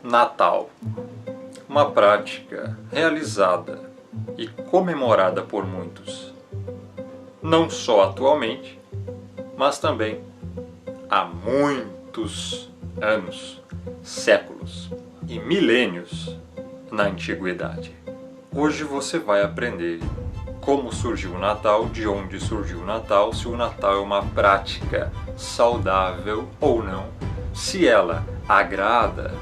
Natal, uma prática realizada e comemorada por muitos, não só atualmente, mas também há muitos anos, séculos e milênios na antiguidade. Hoje você vai aprender como surgiu o Natal, de onde surgiu o Natal, se o Natal é uma prática saudável ou não, se ela agrada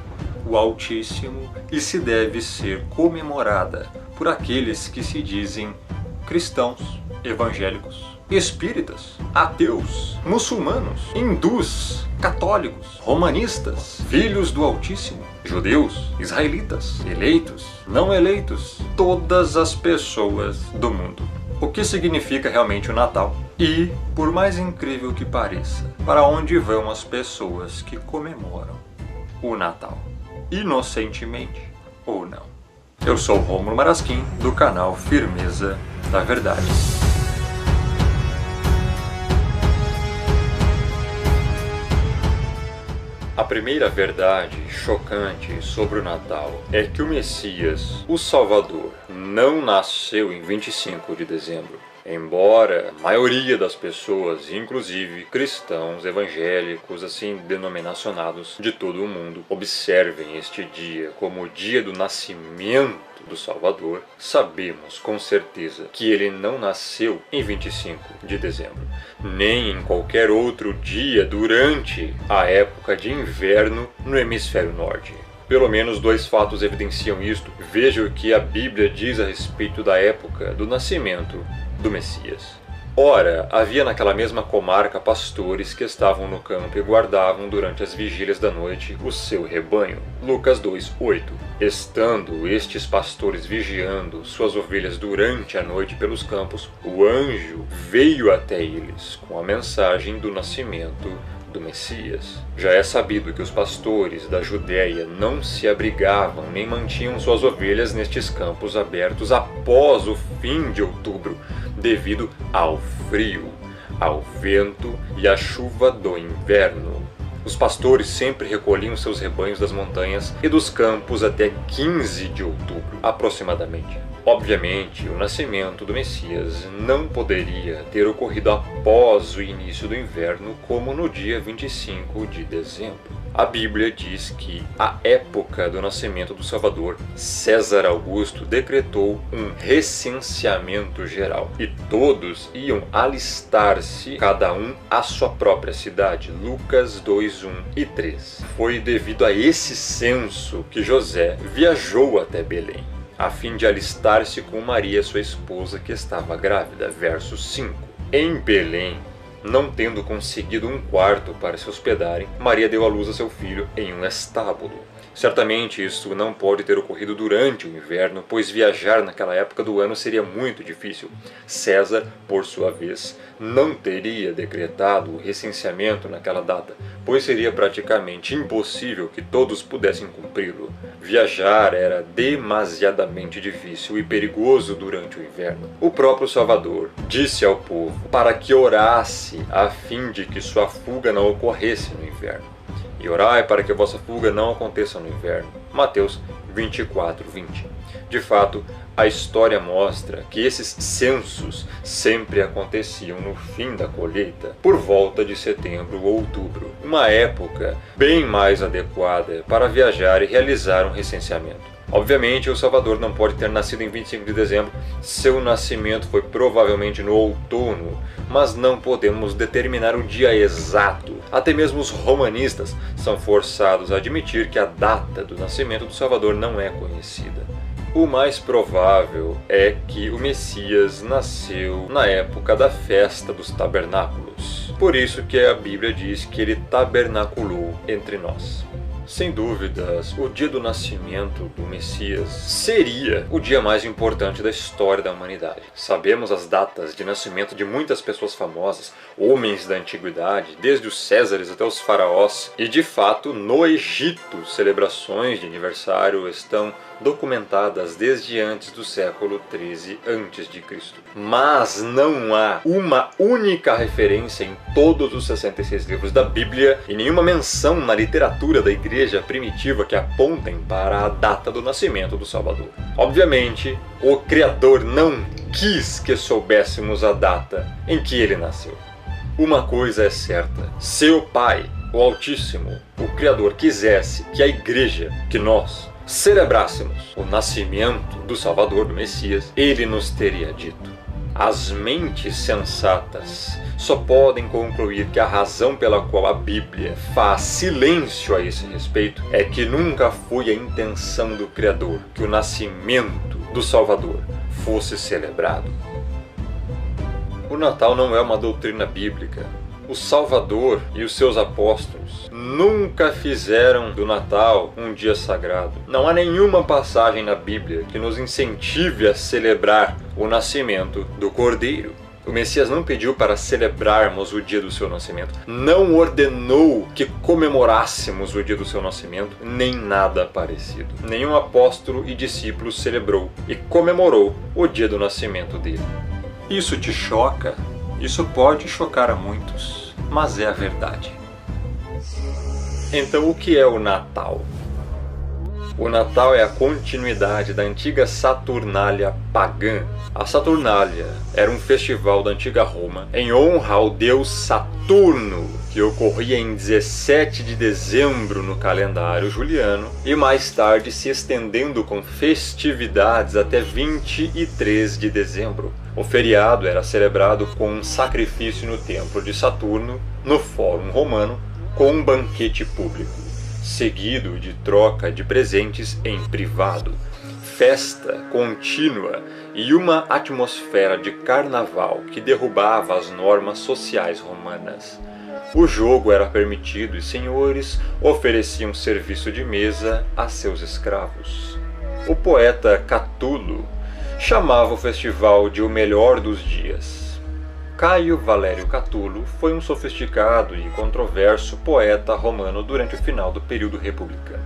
o Altíssimo e se deve ser comemorada por aqueles que se dizem cristãos, evangélicos, espíritas, ateus, muçulmanos, hindus, católicos, romanistas, filhos do Altíssimo, judeus, israelitas, eleitos, não eleitos, todas as pessoas do mundo. O que significa realmente o Natal? E, por mais incrível que pareça, para onde vão as pessoas que comemoram o Natal? Inocentemente ou não? Eu sou o Rômulo Marasquim, do canal Firmeza da Verdade. A primeira verdade chocante sobre o Natal é que o Messias, o Salvador, não nasceu em 25 de dezembro. Embora a maioria das pessoas, inclusive cristãos, evangélicos, assim denominacionados de todo o mundo, observem este dia como o dia do nascimento do Salvador, sabemos com certeza que ele não nasceu em 25 de dezembro, nem em qualquer outro dia durante a época de inverno no hemisfério norte. Pelo menos dois fatos evidenciam isto. Veja o que a Bíblia diz a respeito da época do nascimento do Messias. Ora, havia naquela mesma comarca pastores que estavam no campo e guardavam durante as vigílias da noite o seu rebanho. Lucas 2:8. Estando estes pastores vigiando suas ovelhas durante a noite pelos campos, o anjo veio até eles com a mensagem do nascimento do Messias. Já é sabido que os pastores da Judéia não se abrigavam nem mantinham suas ovelhas nestes campos abertos após o fim de outubro, devido ao frio, ao vento e à chuva do inverno. Os pastores sempre recolhiam seus rebanhos das montanhas e dos campos até 15 de outubro, aproximadamente. Obviamente, o nascimento do Messias não poderia ter ocorrido após o início do inverno, como no dia 25 de dezembro. A Bíblia diz que, à época do nascimento do Salvador, César Augusto decretou um recenseamento geral e todos iam alistar-se, cada um à sua própria cidade. Lucas 2:1 e 3. Foi devido a esse censo que José viajou até Belém, a fim de alistar-se com Maria, sua esposa, que estava grávida. Verso 5. Em Belém, não tendo conseguido um quarto para se hospedarem, Maria deu à luz a seu filho em um estábulo. Certamente isso não pode ter ocorrido durante o inverno, pois viajar naquela época do ano seria muito difícil. César, por sua vez, não teria decretado o recenseamento naquela data, pois seria praticamente impossível que todos pudessem cumpri-lo. Viajar era demasiadamente difícil e perigoso durante o inverno. O próprio Salvador disse ao povo para que orasse a fim de que sua fuga não ocorresse no inverno. E orai para que a vossa fuga não aconteça no inverno. Mateus 24:20. De fato, a história mostra que esses censos sempre aconteciam no fim da colheita, por volta de setembro ou outubro, uma época bem mais adequada para viajar e realizar um recenseamento. Obviamente, o Salvador não pode ter nascido em 25 de dezembro, seu nascimento foi provavelmente no outono, mas não podemos determinar o dia exato. Até mesmo os romanistas são forçados a admitir que a data do nascimento do Salvador não é conhecida. O mais provável é que o Messias nasceu na época da festa dos tabernáculos. Por isso que a Bíblia diz que ele tabernaculou entre nós. Sem dúvidas, o dia do nascimento do Messias seria o dia mais importante da história da humanidade. Sabemos as datas de nascimento de muitas pessoas famosas, homens da antiguidade, desde os Césares até os faraós. E de fato, no Egito, celebrações de aniversário estão documentadas desde antes do século 13 a.C. Mas não há uma única referência em todos os 66 livros da Bíblia e nenhuma menção na literatura da Igreja igreja primitiva que apontem para a data do nascimento do Salvador. Obviamente, o Criador não quis que soubéssemos a data em que ele nasceu. Uma coisa é certa: se o Pai, o Altíssimo, o Criador, quisesse que a igreja, que nós, celebrássemos o nascimento do Salvador, do Messias, ele nos teria dito. As mentes sensatas só podem concluir que a razão pela qual a Bíblia faz silêncio a esse respeito é que nunca foi a intenção do Criador que o nascimento do Salvador fosse celebrado. O Natal não é uma doutrina bíblica. O Salvador e os seus apóstolos nunca fizeram do Natal um dia sagrado. Não há nenhuma passagem na Bíblia que nos incentive a celebrar o nascimento do Cordeiro. O Messias não pediu para celebrarmos o dia do seu nascimento, não ordenou que comemorássemos o dia do seu nascimento, nem nada parecido. Nenhum apóstolo e discípulo celebrou e comemorou o dia do nascimento dele. Isso te choca? Isso pode chocar a muitos, mas é a verdade. Então, o que é o Natal? O Natal é a continuidade da antiga Saturnália pagã. A Saturnália era um festival da antiga Roma em honra ao deus Saturno, que ocorria em 17 de dezembro no calendário juliano e mais tarde se estendendo com festividades até 23 de dezembro. O feriado era celebrado com um sacrifício no templo de Saturno, no Fórum Romano, com um banquete público, seguido de troca de presentes em privado, festa contínua e uma atmosfera de carnaval que derrubava as normas sociais romanas. O jogo era permitido e senhores ofereciam serviço de mesa a seus escravos. O poeta Catulo chamava o festival de o melhor dos dias. Caio Valério Catulo foi um sofisticado e controverso poeta romano durante o final do período republicano.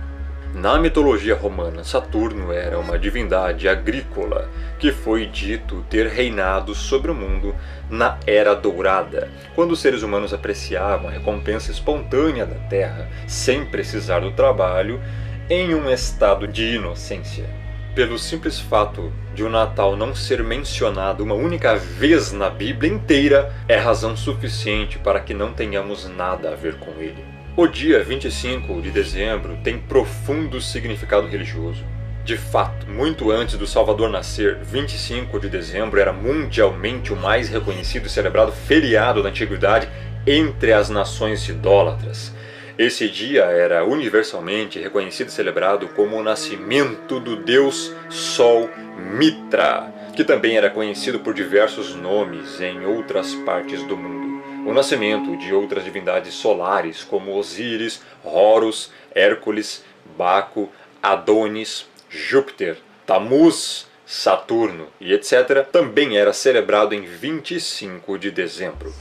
Na mitologia romana, Saturno era uma divindade agrícola que foi dito ter reinado sobre o mundo na Era Dourada, quando os seres humanos apreciavam a recompensa espontânea da terra, sem precisar do trabalho, em um estado de inocência. Pelo simples fato de o Natal não ser mencionado uma única vez na Bíblia inteira, é razão suficiente para que não tenhamos nada a ver com ele. O dia 25 de dezembro tem profundo significado religioso. De fato, muito antes do Salvador nascer, 25 de dezembro era mundialmente o mais reconhecido e celebrado feriado da antiguidade entre as nações idólatras. Esse dia era universalmente reconhecido e celebrado como o nascimento do deus Sol Mitra, que também era conhecido por diversos nomes em outras partes do mundo. O nascimento de outras divindades solares como Osíris, Horus, Hércules, Baco, Adonis, Júpiter, Tamuz, Saturno e etc. também era celebrado em 25 de dezembro.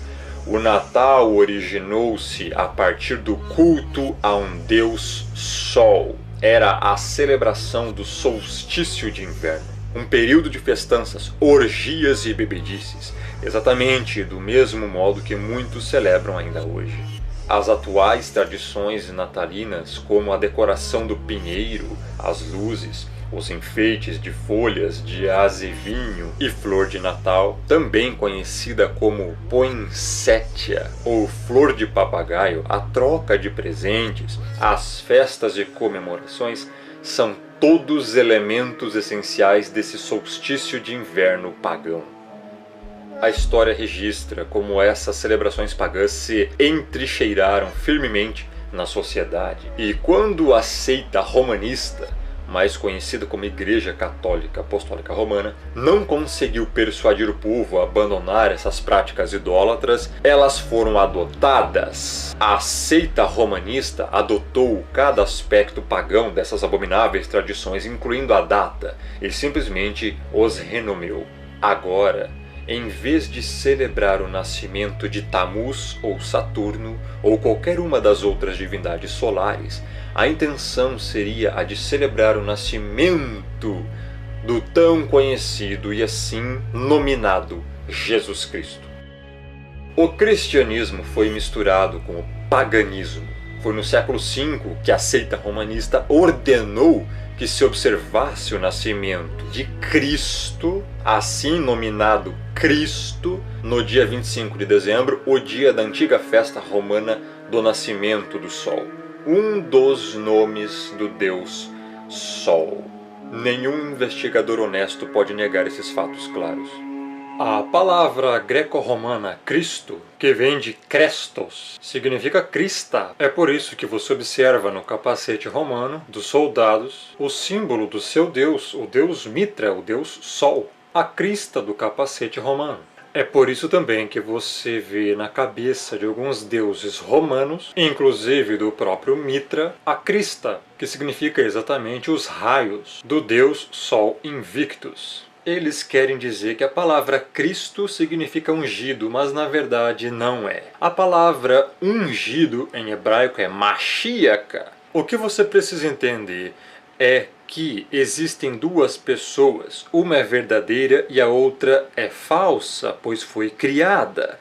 O Natal originou-se a partir do culto a um deus Sol. Era a celebração do solstício de inverno, um período de festanças, orgias e bebedices, exatamente do mesmo modo que muitos celebram ainda hoje. As atuais tradições natalinas, como a decoração do pinheiro, as luzes, os enfeites de folhas de azevinho e flor de Natal, também conhecida como poinsettia ou flor de papagaio, a troca de presentes, as festas e comemorações, são todos elementos essenciais desse solstício de inverno pagão. A história registra como essas celebrações pagãs se entrincheiraram firmemente na sociedade, e quando a seita romanista, mais conhecida como Igreja Católica Apostólica Romana, não conseguiu persuadir o povo a abandonar essas práticas idólatras, elas foram adotadas. A seita romanista adotou cada aspecto pagão dessas abomináveis tradições, incluindo a data, e simplesmente os renomeou. Agora, em vez de celebrar o nascimento de Tamuz ou Saturno, ou qualquer uma das outras divindades solares, a intenção seria a de celebrar o nascimento do tão conhecido e assim nominado Jesus Cristo. O cristianismo foi misturado com o paganismo Foi no século V que a seita romanista ordenou que se observasse o nascimento de Cristo, assim nominado Cristo, no dia 25 de dezembro, o dia da antiga festa romana do nascimento do Sol. Um dos nomes do Deus Sol. Nenhum investigador honesto pode negar esses fatos claros. A palavra greco-romana Cristo, que vem de Krestos, significa crista. É por isso que você observa no capacete romano dos soldados o símbolo do seu deus, o deus Mitra, o deus Sol, a crista do capacete romano. É por isso também que você vê na cabeça de alguns deuses romanos, inclusive do próprio Mitra, a crista, que significa exatamente os raios do deus Sol Invictus. Eles querem dizer que a palavra Cristo significa ungido, mas na verdade não é. A palavra ungido em hebraico é Mashiach. O que você precisa entender é que existem duas pessoas, uma é verdadeira e a outra é falsa, pois foi criada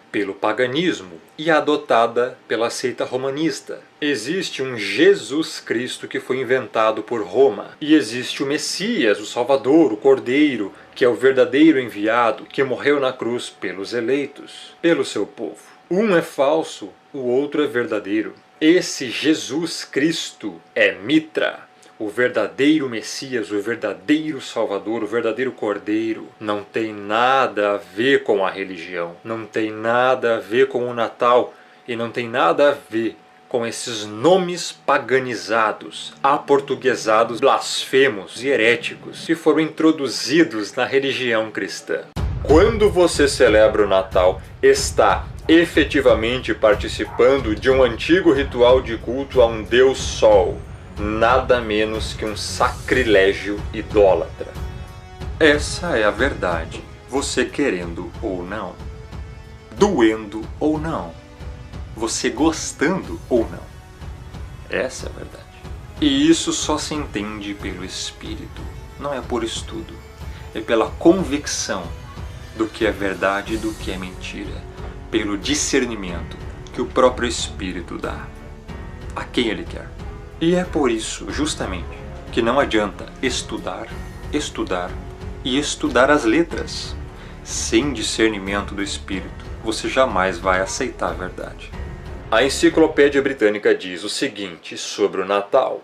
pelo paganismo e adotada pela seita romanista. Existe um Jesus Cristo que foi inventado por Roma, e existe o Messias, o Salvador, o Cordeiro, que é o verdadeiro enviado, que morreu na cruz pelos eleitos, pelo seu povo. Um é falso, o outro é verdadeiro. Esse Jesus Cristo é Mitra, o verdadeiro Messias, o verdadeiro Salvador, o verdadeiro Cordeiro. Não tem nada a ver com a religião, não tem nada a ver com o Natal e não tem nada a ver com esses nomes paganizados, aportuguesados, blasfemos e heréticos que foram introduzidos na religião cristã. Quando você celebra o Natal, está efetivamente participando de um antigo ritual de culto a um Deus Sol. Nada menos que um sacrilégio idólatra. Essa é a verdade, você querendo ou não, doendo ou não, você gostando ou não. Essa é a verdade. E isso só se entende pelo Espírito, não é por estudo, é pela convicção do que é verdade e do que é mentira, pelo discernimento que o próprio Espírito dá a quem Ele quer. E é por isso, justamente, que não adianta estudar, estudar e estudar as letras. Sem discernimento do Espírito, você jamais vai aceitar a verdade. A Enciclopédia Britânica diz o seguinte sobre o Natal.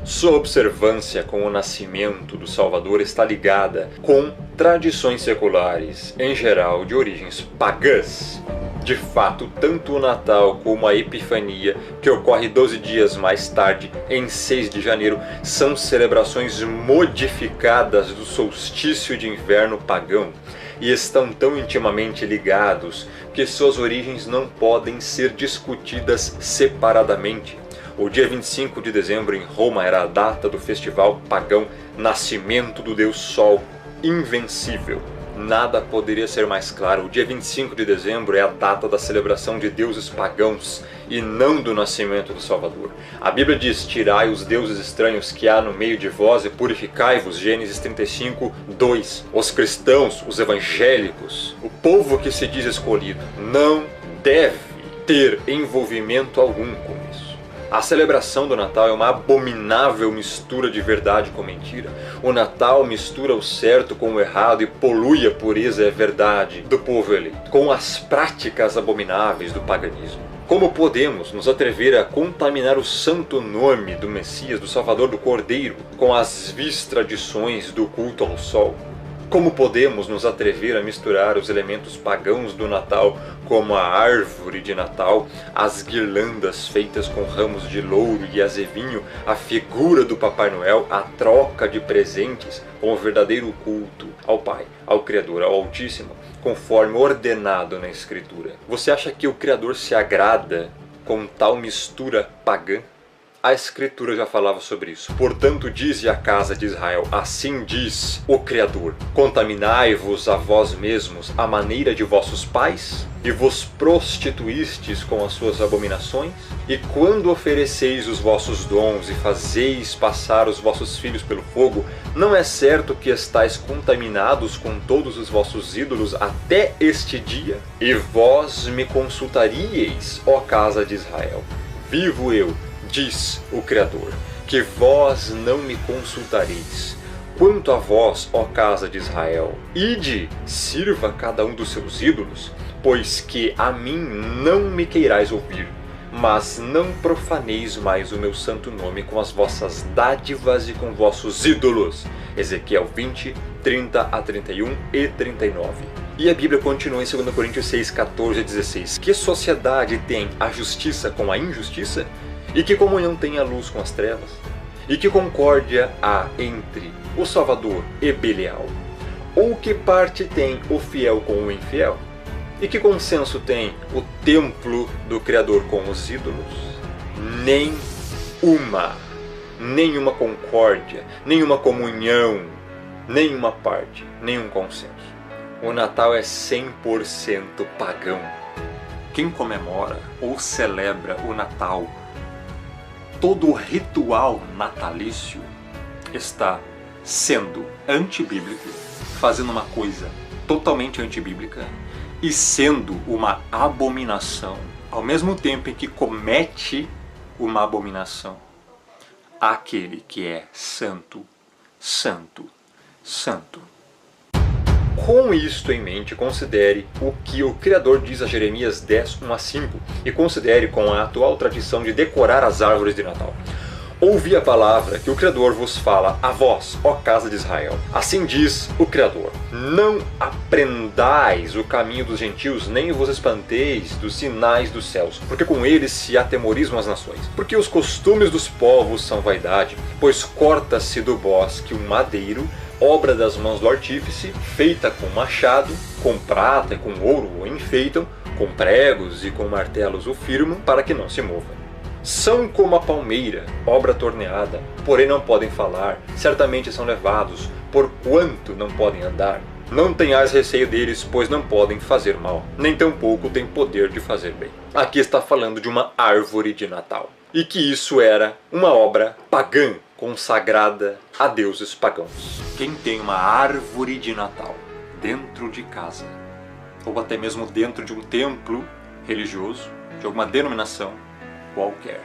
Sua observância com o nascimento do Salvador está ligada com tradições seculares, em geral de origens pagãs. De fato, tanto o Natal como a Epifania, que ocorre 12 dias mais tarde, em 6 de janeiro, são celebrações modificadas do solstício de inverno pagão e estão tão intimamente ligados que suas origens não podem ser discutidas separadamente. O dia 25 de dezembro em Roma era a data do festival pagão Nascimento do Deus Sol Invencível. Nada poderia ser mais claro. O dia 25 de dezembro é a data da celebração de deuses pagãos e não do nascimento do Salvador. A Bíblia diz: tirai os deuses estranhos que há no meio de vós e purificai-vos. Gênesis 35, 2. Os cristãos, os evangélicos, o povo que se diz escolhido, não deve ter envolvimento algum com isso. A celebração do Natal é uma abominável mistura de verdade com mentira. O Natal mistura o certo com o errado e polui a pureza e a verdade do povo eleito com as práticas abomináveis do paganismo. Como podemos nos atrever a contaminar o santo nome do Messias, do Salvador, do Cordeiro, com as vis tradições do culto ao sol? Como podemos nos atrever a misturar os elementos pagãos do Natal, como a árvore de Natal, as guirlandas feitas com ramos de louro e azevinho, a figura do Papai Noel, a troca de presentes, com o verdadeiro culto ao Pai, ao Criador, ao Altíssimo, conforme ordenado na Escritura? Você acha que o Criador se agrada com tal mistura pagã? A Escritura já falava sobre isso. Portanto, dize a casa de Israel, assim diz o Criador: contaminai-vos a vós mesmos à maneira de vossos pais, e vos prostituístes com as suas abominações? E quando ofereceis os vossos dons e fazeis passar os vossos filhos pelo fogo, não é certo que estáis contaminados com todos os vossos ídolos até este dia? E vós me consultaríeis, ó casa de Israel, vivo eu, diz o Criador, que vós não me consultareis. Quanto a vós, ó casa de Israel, ide, sirva cada um dos seus ídolos, pois que a mim não me queirais ouvir, mas não profaneis mais o meu santo nome com as vossas dádivas e com vossos ídolos. Ezequiel 20, 30 a 31 e 39. E a Bíblia continua em 2 Coríntios 6, 14 a 16. Que sociedade tem a justiça com a injustiça? E que comunhão tem a luz com as trevas? E que concórdia há entre o Salvador e Belial? Ou que parte tem o fiel com o infiel? E que consenso tem o templo do Criador com os ídolos? Nenhuma concórdia, nenhuma comunhão, nenhuma parte, nenhum consenso. O Natal é 100% pagão. Quem comemora ou celebra o Natal, todo o ritual natalício está sendo antibíblico, fazendo uma coisa totalmente antibíblica e sendo uma abominação, ao mesmo tempo em que comete uma abominação àquele que é santo, santo, santo. Com isto em mente, considere o que o Criador diz a Jeremias 10, 1 a 5 e considere com a atual tradição de decorar as árvores de Natal. Ouvi a palavra que o Criador vos fala a vós, ó casa de Israel. Assim diz o Criador: não aprendais o caminho dos gentios, nem vos espanteis dos sinais dos céus, porque com eles se atemorizam as nações. Porque os costumes dos povos são vaidade, pois corta-se do bosque um madeiro, obra das mãos do artífice, feita com machado, com prata e com ouro o enfeitam, com pregos e com martelos o firmam, para que não se mova. São como a palmeira, obra torneada, porém não podem falar, certamente são levados, porquanto não podem andar. Não tenhais receio deles, pois não podem fazer mal, nem tampouco têm poder de fazer bem. Aqui está falando de uma árvore de Natal, e que isso era uma obra pagã, consagrada a deuses pagãos. Quem tem uma árvore de Natal dentro de casa, ou até mesmo dentro de um templo religioso, de alguma denominação qualquer,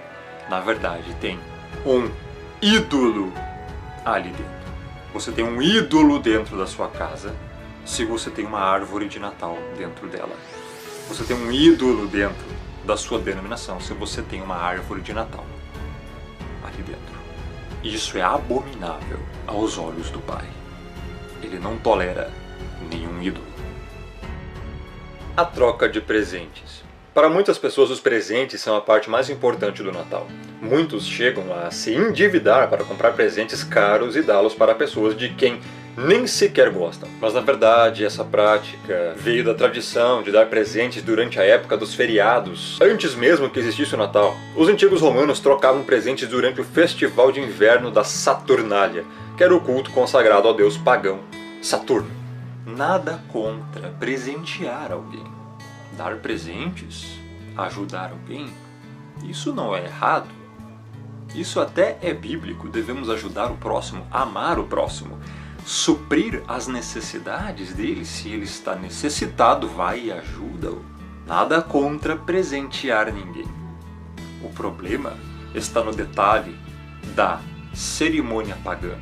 na verdade tem um ídolo ali dentro. Você tem um ídolo dentro da sua casa se você tem uma árvore de Natal dentro dela. Você tem um ídolo dentro da sua denominação se você tem uma árvore de Natal ali dentro. Isso é abominável aos olhos do Pai. Ele não tolera nenhum ídolo. A troca de presentes. Para muitas pessoas, os presentes são a parte mais importante do Natal. Muitos chegam a se endividar para comprar presentes caros e dá-los para pessoas de quem nem sequer gostam. Mas na verdade, essa prática veio da tradição de dar presentes durante a época dos feriados, antes mesmo que existisse o Natal. Os antigos romanos trocavam presentes durante o festival de inverno da Saturnália, que era o culto consagrado ao deus pagão Saturno. Nada contra presentear alguém. Dar presentes, ajudar alguém, isso não é errado. Isso até é bíblico. Devemos ajudar o próximo, amar o próximo, suprir as necessidades dele. Se ele está necessitado, vai e ajuda-o. Nada contra presentear ninguém. O problema está no detalhe da cerimônia pagã,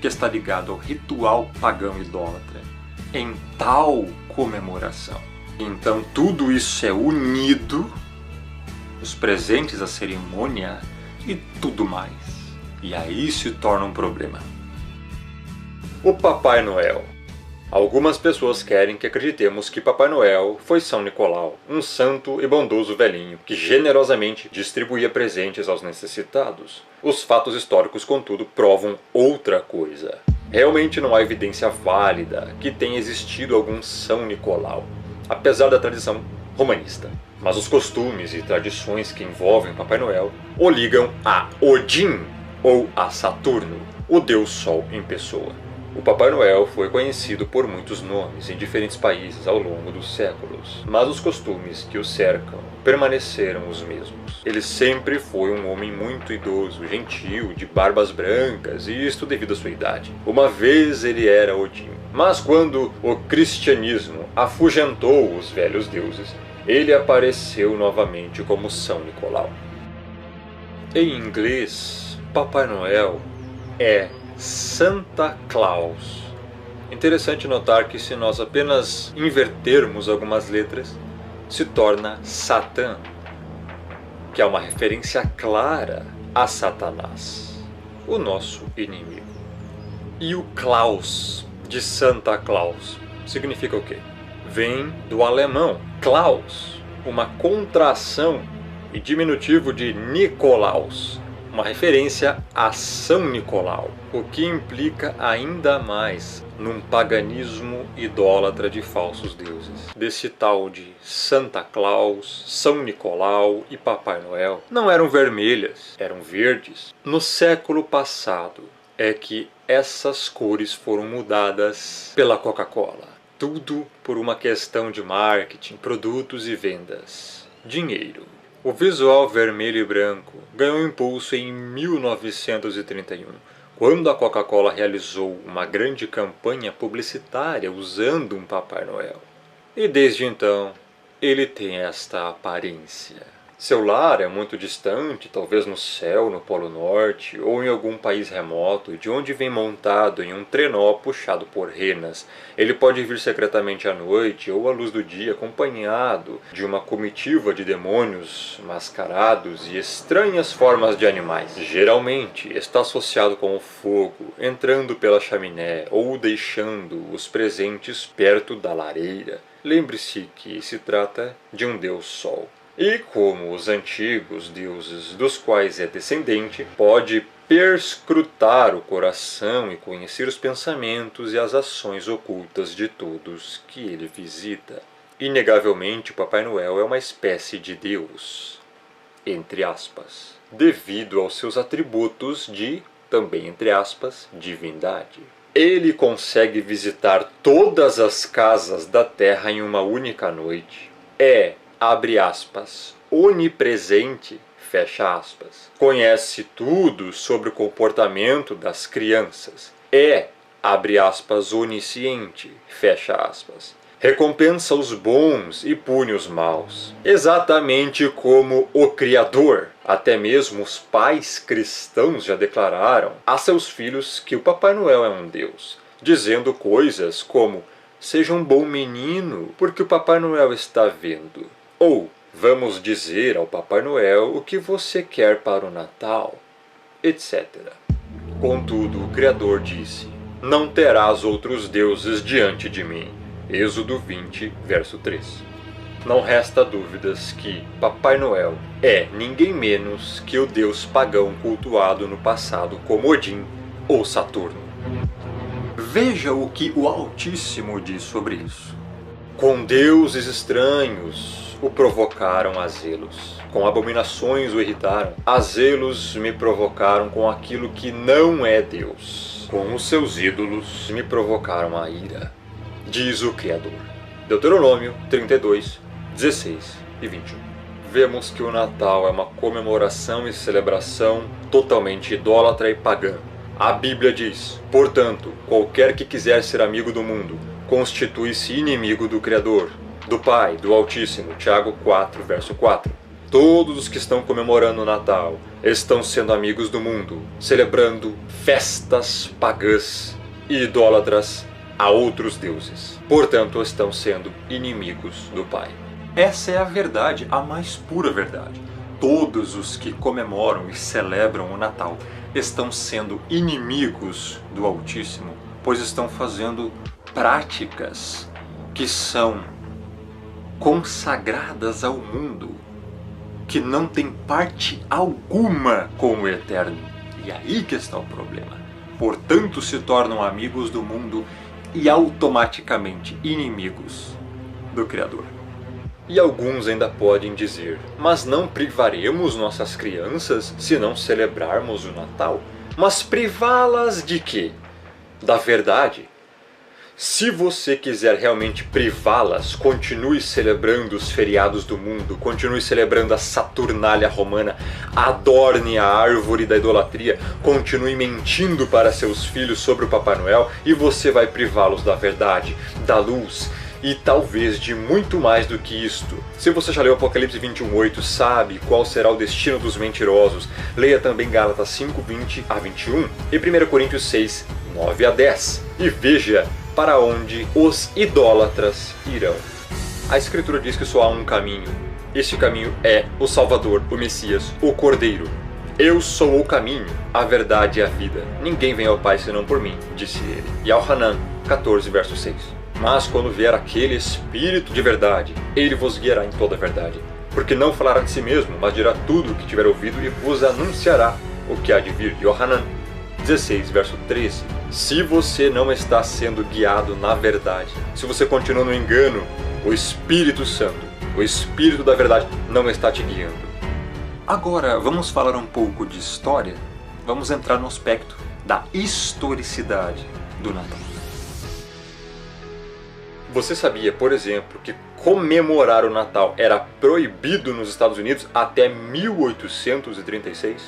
que está ligado ao ritual pagão idólatra, em tal comemoração. Então tudo isso é unido, os presentes, a cerimônia e tudo mais. E aí se torna um problema. O Papai Noel. Algumas pessoas querem que acreditemos que Papai Noel foi São Nicolau, um santo e bondoso velhinho que generosamente distribuía presentes aos necessitados. Os fatos históricos, contudo, provam outra coisa. Realmente não há evidência válida que tenha existido algum São Nicolau, apesar da tradição romanista. Mas os costumes e tradições que envolvem Papai Noel o ligam a Odin ou a Saturno, o deus Sol em pessoa. O Papai Noel foi conhecido por muitos nomes em diferentes países ao longo dos séculos, mas os costumes que o cercam permaneceram os mesmos. Ele sempre foi um homem muito idoso, gentil, de barbas brancas, e isto devido à sua idade. Uma vez ele era Odin, mas quando o cristianismo afugentou os velhos deuses, ele apareceu novamente como São Nicolau. Em inglês, Papai Noel é Santa Claus. Interessante notar que se nós apenas invertermos algumas letras, se torna Satã, que é uma referência clara a Satanás, o nosso inimigo. E o Claus, de Santa Claus, significa o quê? Vem do alemão Klaus, uma contração e diminutivo de Nicolaus, uma referência a São Nicolau, o que implica ainda mais num paganismo idólatra de falsos deuses. Desse tal de Santa Claus, São Nicolau e Papai Noel não eram vermelhas, eram verdes. No século passado é que essas cores foram mudadas pela Coca-Cola. Tudo por uma questão de marketing, produtos e vendas. Dinheiro. O visual vermelho e branco ganhou impulso em 1931, quando a Coca-Cola realizou uma grande campanha publicitária usando um Papai Noel. E desde então, ele tem esta aparência. Seu lar é muito distante, talvez no céu, no Polo Norte, ou em algum país remoto, de onde vem montado em um trenó puxado por renas. Ele pode vir secretamente à noite ou à luz do dia, acompanhado de uma comitiva de demônios mascarados e estranhas formas de animais. Geralmente está associado com o fogo, entrando pela chaminé ou deixando os presentes perto da lareira. Lembre-se que se trata de um deus sol. E como os antigos deuses dos quais é descendente, pode perscrutar o coração e conhecer os pensamentos e as ações ocultas de todos que ele visita. Inegavelmente, o Papai Noel é uma espécie de Deus, entre aspas, devido aos seus atributos de, também entre aspas, divindade. Ele consegue visitar todas as casas da terra em uma única noite. Abre aspas, onipresente, fecha aspas. Conhece tudo sobre o comportamento das crianças. Abre aspas, onisciente, fecha aspas. Recompensa os bons e pune os maus. Exatamente como o Criador. Até mesmo os pais cristãos já declararam a seus filhos que o Papai Noel é um Deus, dizendo coisas como: seja um bom menino, porque o Papai Noel está vendo. Ou, vamos dizer ao Papai Noel o que você quer para o Natal, etc. Contudo, o Criador disse: não terás outros deuses diante de mim. Êxodo 20, verso 3. Não resta dúvidas que Papai Noel é ninguém menos que o deus pagão cultuado no passado como Odin ou Saturno. Veja o que o Altíssimo diz sobre isso. Com deuses estranhos o provocaram a zelos. Com abominações o irritaram. A zelos me provocaram com aquilo que não é Deus. Com os seus ídolos me provocaram a ira, diz o Criador. Deuteronômio 32, 16 e 21. Vemos que o Natal é uma comemoração e celebração totalmente idólatra e pagã. A Bíblia diz: portanto, qualquer que quiser ser amigo do mundo, constitui-se inimigo do Criador, do Pai, do Altíssimo. Tiago 4, verso 4. Todos os que estão comemorando o Natal estão sendo amigos do mundo, celebrando festas pagãs e idólatras a outros deuses. Portanto, estão sendo inimigos do Pai. Essa é a verdade, a mais pura verdade. Todos os que comemoram e celebram o Natal estão sendo inimigos do Altíssimo, pois estão fazendo práticas que são consagradas ao mundo, que não tem parte alguma com o Eterno. E aí que está o problema. Portanto, se tornam amigos do mundo e automaticamente inimigos do Criador. E alguns ainda podem dizer: mas não privaremos nossas crianças se não celebrarmos o Natal? Mas privá-las de quê? Da verdade. Se você quiser realmente privá-las, continue celebrando os feriados do mundo, continue celebrando a Saturnália romana, adorne a árvore da idolatria, continue mentindo para seus filhos sobre o Papai Noel e você vai privá-los da verdade, da luz e talvez de muito mais do que isto. Se você já leu Apocalipse 21:8, sabe qual será o destino dos mentirosos, leia também Gálatas 5:20 a 21 e 1 Coríntios 6:9 a 10 e veja para onde os idólatras irão. A Escritura diz que só há um caminho. Este caminho é o Salvador, o Messias, o Cordeiro. Eu sou o caminho, a verdade e a vida. Ninguém vem ao Pai senão por mim, disse ele. E ao Hanan 14, verso 6. Mas quando vier aquele Espírito de verdade, ele vos guiará em toda a verdade. Porque não falará de si mesmo, mas dirá tudo o que tiver ouvido e vos anunciará o que há de vir. Yohanan 16, verso 13. Se você não está sendo guiado na verdade, se você continua no engano, o Espírito Santo, o Espírito da verdade, não está te guiando. Agora, vamos falar um pouco de história. Vamos entrar no aspecto da historicidade do Natal. Você sabia, por exemplo, que comemorar o Natal era proibido nos Estados Unidos até 1836?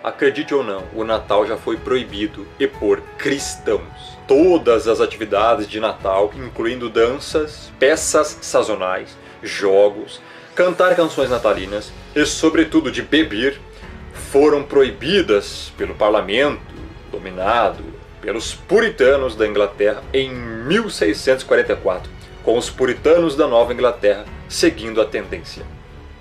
Acredite ou não, o Natal já foi proibido e por cristãos. Todas as atividades de Natal, incluindo danças, peças sazonais, jogos, cantar canções natalinas e, sobretudo, de beber, foram proibidas pelo parlamento, dominado pelos puritanos da Inglaterra em 1644, com os puritanos da Nova Inglaterra seguindo a tendência.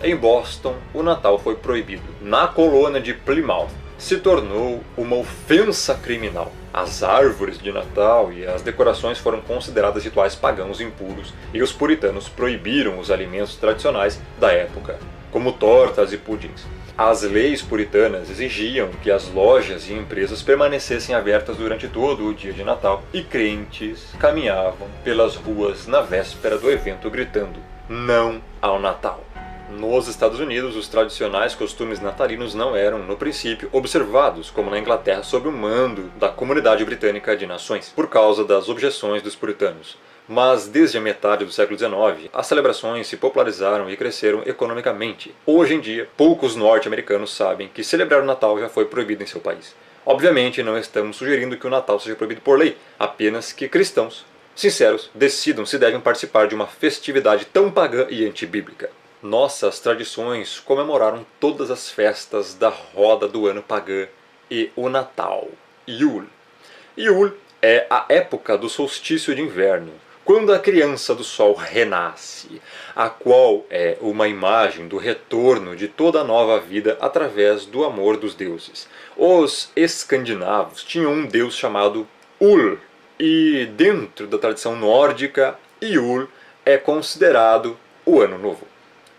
Em Boston, o Natal foi proibido. Na colônia de Plymouth, se tornou uma ofensa criminal. As árvores de Natal e as decorações foram consideradas rituais pagãos impuros e os puritanos proibiram os alimentos tradicionais da época, como tortas e pudins. As leis puritanas exigiam que as lojas e empresas permanecessem abertas durante todo o dia de Natal e crentes caminhavam pelas ruas na véspera do evento gritando "Não ao Natal". Nos Estados Unidos, os tradicionais costumes natalinos não eram, no princípio, observados, como na Inglaterra, sob o mando da Comunidade Britânica de Nações, por causa das objeções dos puritanos. Mas desde a metade do século XIX, as celebrações se popularizaram e cresceram economicamente. Hoje em dia, poucos norte-americanos sabem que celebrar o Natal já foi proibido em seu país. Obviamente, não estamos sugerindo que o Natal seja proibido por lei, apenas que cristãos sinceros decidam se devem participar de uma festividade tão pagã e antibíblica. Nossas tradições comemoraram todas as festas da roda do ano pagã e o Natal, Yule. Yule é a época do solstício de inverno, quando a criança do sol renasce, a qual é uma imagem do retorno de toda a nova vida através do amor dos deuses. Os escandinavos tinham um deus chamado Ul, e dentro da tradição nórdica, Yule é considerado o Ano Novo.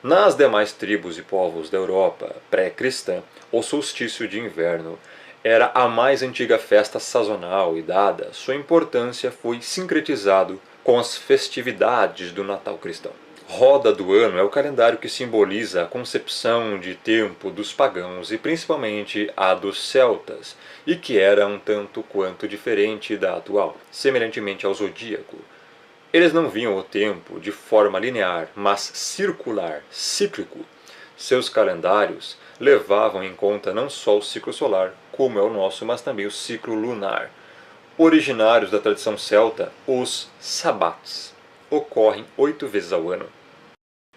Nas demais tribos e povos da Europa pré-cristã, o solstício de inverno era a mais antiga festa sazonal e, dada sua importância, foi sincretizado com as festividades do Natal cristão. Roda do ano é o calendário que simboliza a concepção de tempo dos pagãos e principalmente a dos celtas, e que era um tanto quanto diferente da atual, semelhantemente ao zodíaco. Eles não viam o tempo de forma linear, mas circular, cíclico. Seus calendários levavam em conta não só o ciclo solar, como é o nosso, mas também o ciclo lunar. Originários da tradição celta, os sabbats ocorrem 8 vezes ao ano.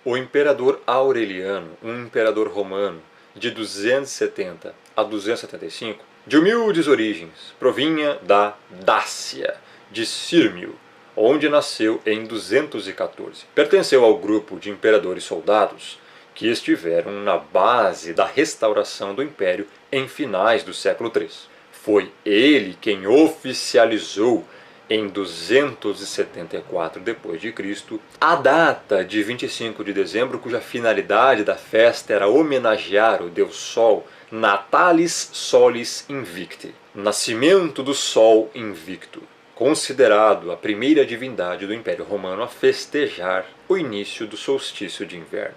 O imperador Aureliano, um imperador romano de 270 a 275, de humildes origens, provinha da Dácia, de Sírmio, onde nasceu em 214. Pertenceu ao grupo de imperadores soldados que estiveram na base da restauração do Império em finais do século III. Foi ele quem oficializou, em 274 d.C., a data de 25 de dezembro, cuja finalidade da festa era homenagear o deus Sol, Natalis Solis Invicti, nascimento do Sol invicto, considerado a primeira divindade do Império Romano a festejar o início do solstício de inverno.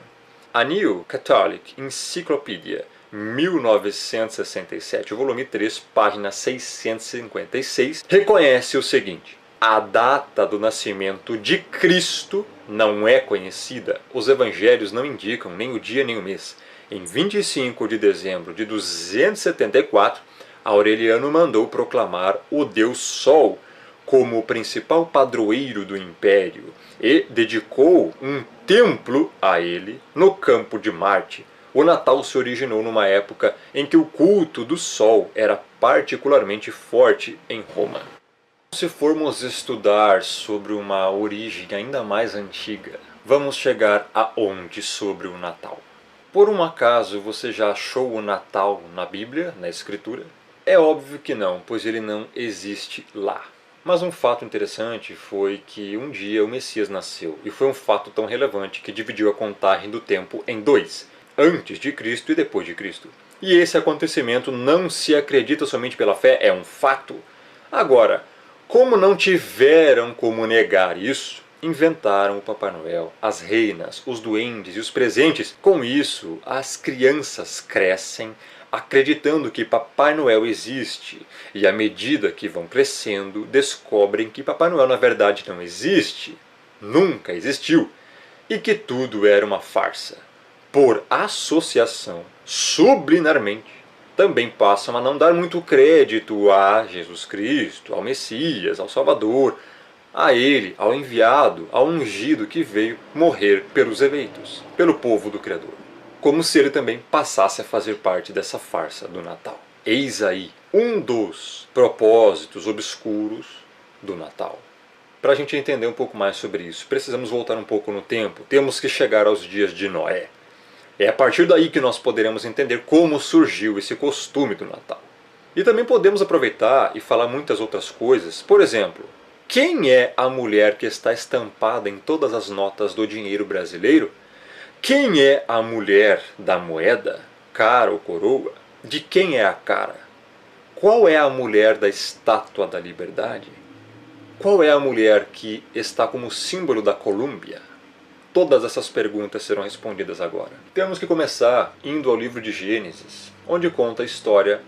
A New Catholic Encyclopedia, 1967, volume 3, página 656, reconhece o seguinte: a data do nascimento de Cristo não é conhecida. Os evangelhos não indicam nem o dia nem o mês. Em 25 de dezembro de 274, Aureliano mandou proclamar o deus Sol como o principal padroeiro do império e dedicou um templo a ele no campo de Marte, o Natal se originou numa época em que o culto do Sol era particularmente forte em Roma. Se formos estudar sobre uma origem ainda mais antiga, vamos chegar aonde sobre o Natal? Por um acaso você já achou o Natal na Bíblia, na Escritura? É óbvio que não, pois ele não existe lá. Mas um fato interessante foi que um dia o Messias nasceu, e foi um fato tão relevante que dividiu a contagem do tempo em dois, antes de Cristo e depois de Cristo. E esse acontecimento não se acredita somente pela fé, é um fato. Agora, como não tiveram como negar isso, inventaram o Papai Noel, as reinas, os duendes e os presentes. Com isso, as crianças crescem acreditando que Papai Noel existe, e à medida que vão crescendo, descobrem que Papai Noel na verdade não existe, nunca existiu, e que tudo era uma farsa. Por associação, subliminarmente, também passam a não dar muito crédito a Jesus Cristo, ao Messias, ao Salvador, a ele, ao enviado, ao ungido que veio morrer pelos eleitos, pelo povo do Criador, como se ele também passasse a fazer parte dessa farsa do Natal. Eis aí um dos propósitos obscuros do Natal. Para a gente entender um pouco mais sobre isso, precisamos voltar um pouco no tempo, temos que chegar aos dias de Noé. É a partir daí que nós poderemos entender como surgiu esse costume do Natal. E também podemos aproveitar e falar muitas outras coisas. Por exemplo, quem é a mulher que está estampada em todas as notas do dinheiro brasileiro? Quem é a mulher da moeda, cara ou coroa? De quem é a cara? Qual é a mulher da estátua da liberdade? Qual é a mulher que está como símbolo da Colômbia? Todas essas perguntas serão respondidas agora. Temos que começar indo ao livro de Gênesis, onde conta a história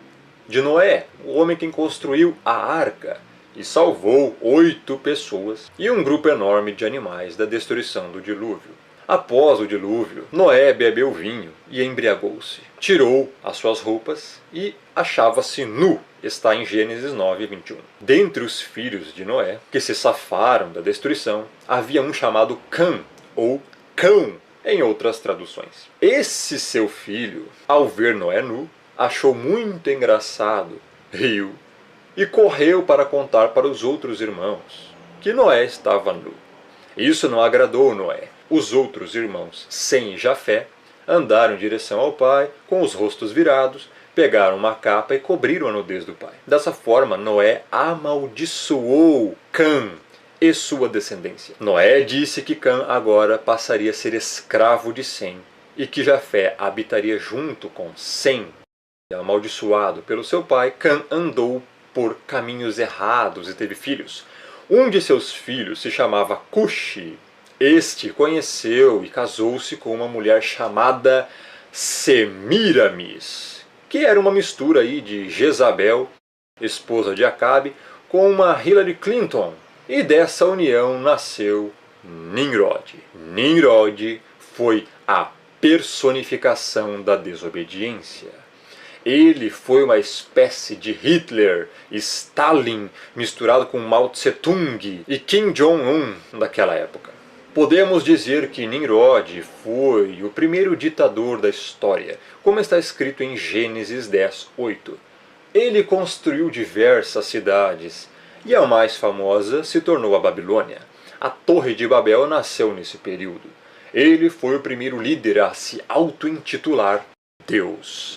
de Noé, o homem que construiu a arca e salvou 8 pessoas e um grupo enorme de animais da destruição do dilúvio. Após o dilúvio, Noé bebeu vinho e embriagou-se. Tirou as suas roupas e achava-se nu. Está em Gênesis 9, 21. Dentre os filhos de Noé, que se safaram da destruição, havia um chamado Cã, ou Cão, em outras traduções. Esse seu filho, ao ver Noé nu, achou muito engraçado, riu e correu para contar para os outros irmãos que Noé estava nu. Isso não agradou Noé. Os outros irmãos, Sem e Jafé, andaram em direção ao pai com os rostos virados, pegaram uma capa e cobriram a nudez do pai. Dessa forma, Noé amaldiçoou Cã e sua descendência. Noé disse que Cã agora passaria a ser escravo de Sem e que Jafé habitaria junto com Sem. Amaldiçoado pelo seu pai, Cã andou por caminhos errados e teve filhos. Um de seus filhos se chamava Cuxi. Este conheceu e casou-se com uma mulher chamada Semiramis, que era uma mistura aí de Jezabel, esposa de Acabe, com uma Hillary Clinton. E dessa união nasceu Nimrod. Nimrod foi a personificação da desobediência. Ele foi uma espécie de Hitler, Stalin, misturado com Mao Tse-tung e Kim Jong-un daquela época. Podemos dizer que Nimrod foi o primeiro ditador da história, como está escrito em Gênesis 10, 8. Ele construiu diversas cidades, e a mais famosa se tornou a Babilônia. A Torre de Babel nasceu nesse período. Ele foi o primeiro líder a se auto-intitular Deus.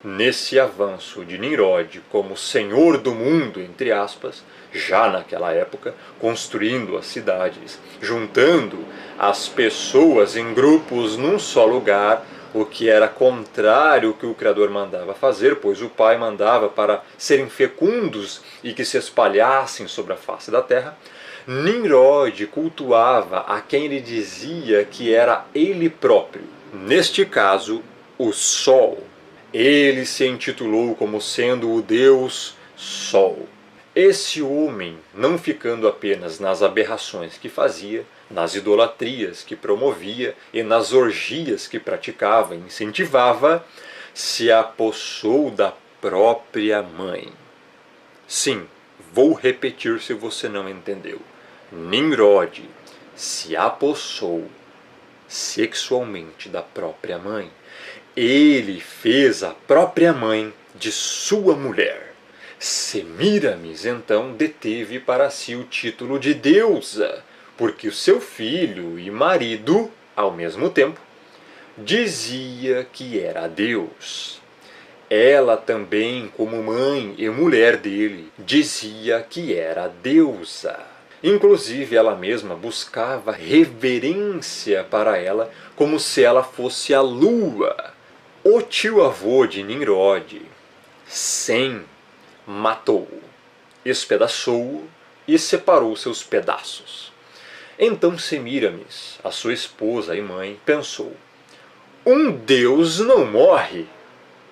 Nesse avanço de Nimrod como senhor do mundo, entre aspas, já naquela época, construindo as cidades, juntando as pessoas em grupos num só lugar, o que era contrário ao que o Criador mandava fazer, pois o Pai mandava para serem fecundos e que se espalhassem sobre a face da terra, Nimrod cultuava a quem ele dizia que era ele próprio, neste caso, o Sol. Ele se intitulou como sendo o Deus Sol. Esse homem, não ficando apenas nas aberrações que fazia, nas idolatrias que promovia e nas orgias que praticava e incentivava, se apossou da própria mãe. Sim, Vou repetir se você não entendeu. Nimrod se apossou sexualmente da própria mãe. Ele fez a própria mãe de sua mulher. Semíramis, então, deteve para si o título de deusa, porque o seu filho e marido, ao mesmo tempo, dizia que era Deus. Ela também, como mãe e mulher dele, dizia que era deusa. Inclusive, ela mesma buscava reverência para ela, como se ela fosse a lua. O tio-avô de Nimrod, Sem, matou-o, espedaçou-o e separou seus pedaços. Então Semíramis, a sua esposa e mãe, pensou: um Deus não morre.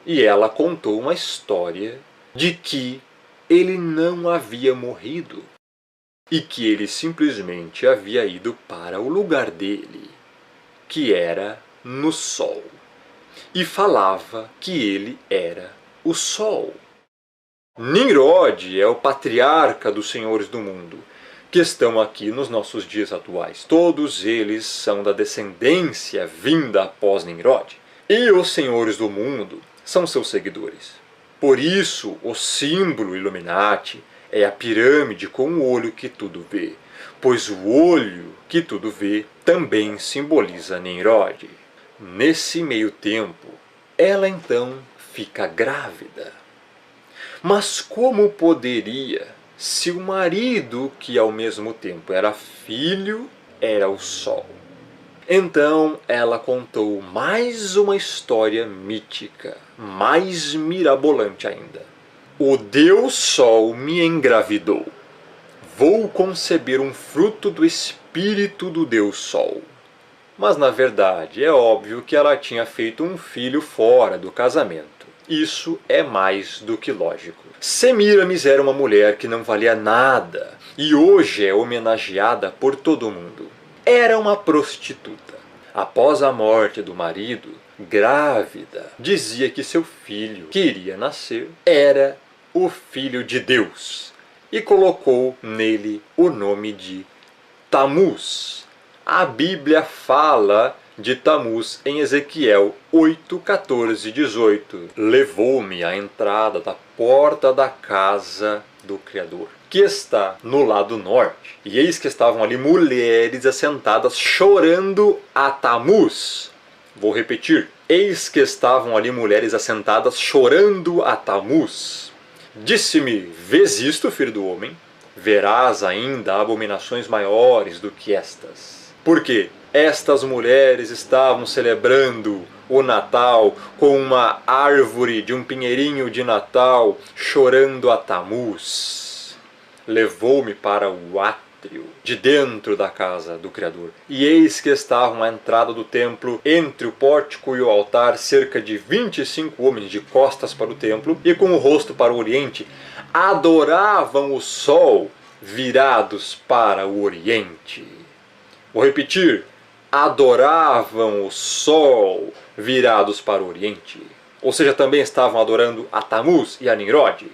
E ela contou uma história de que ele não havia morrido e que ele simplesmente havia ido para o lugar dele, que era no sol, e falava que ele era o sol. Nimrod é o patriarca dos senhores do mundo, que estão aqui nos nossos dias atuais. Todos eles são da descendência vinda após Nimrod. E os senhores do mundo são seus seguidores. Por isso, o símbolo Illuminati é a pirâmide com o olho que tudo vê, pois o olho que tudo vê também simboliza Nimrod. Nesse meio tempo, ela então fica grávida. Mas como poderia, se o marido, que ao mesmo tempo era filho, era o sol? Então ela contou mais uma história mítica, mais mirabolante ainda. O Deus Sol me engravidou. Vou conceber um fruto do espírito do Deus Sol. Mas na verdade é óbvio que ela tinha feito um filho fora do casamento. Isso é mais do que lógico. Semíramis era uma mulher que não valia nada e hoje é homenageada por todo mundo. Era uma prostituta. Após a morte do marido, grávida, dizia que seu filho, que iria nascer, era o Filho de Deus e colocou nele o nome de Tamuz. A Bíblia fala de Tamuz em Ezequiel 8, 14 e 18. Levou-me à entrada da porta da casa do Criador, que está no lado norte. E eis que estavam ali mulheres assentadas chorando a Tamuz. Vou repetir. Eis que estavam ali mulheres assentadas chorando a Tamuz. Disse-me: vês isto, filho do homem? Verás ainda abominações maiores do que estas. Porque estas mulheres estavam celebrando o Natal com uma árvore de um pinheirinho de Natal, chorando a Tamuz. Levou-me para o átrio de dentro da casa do Criador. E eis que estavam à entrada do templo, entre o pórtico e o altar, cerca de 25 homens de costas para o templo e com o rosto para o oriente. Adoravam o sol, virados para o oriente. Vou repetir. Adoravam o sol, virados para o oriente. Ou seja, também estavam adorando a Tamuz e a Nimrod.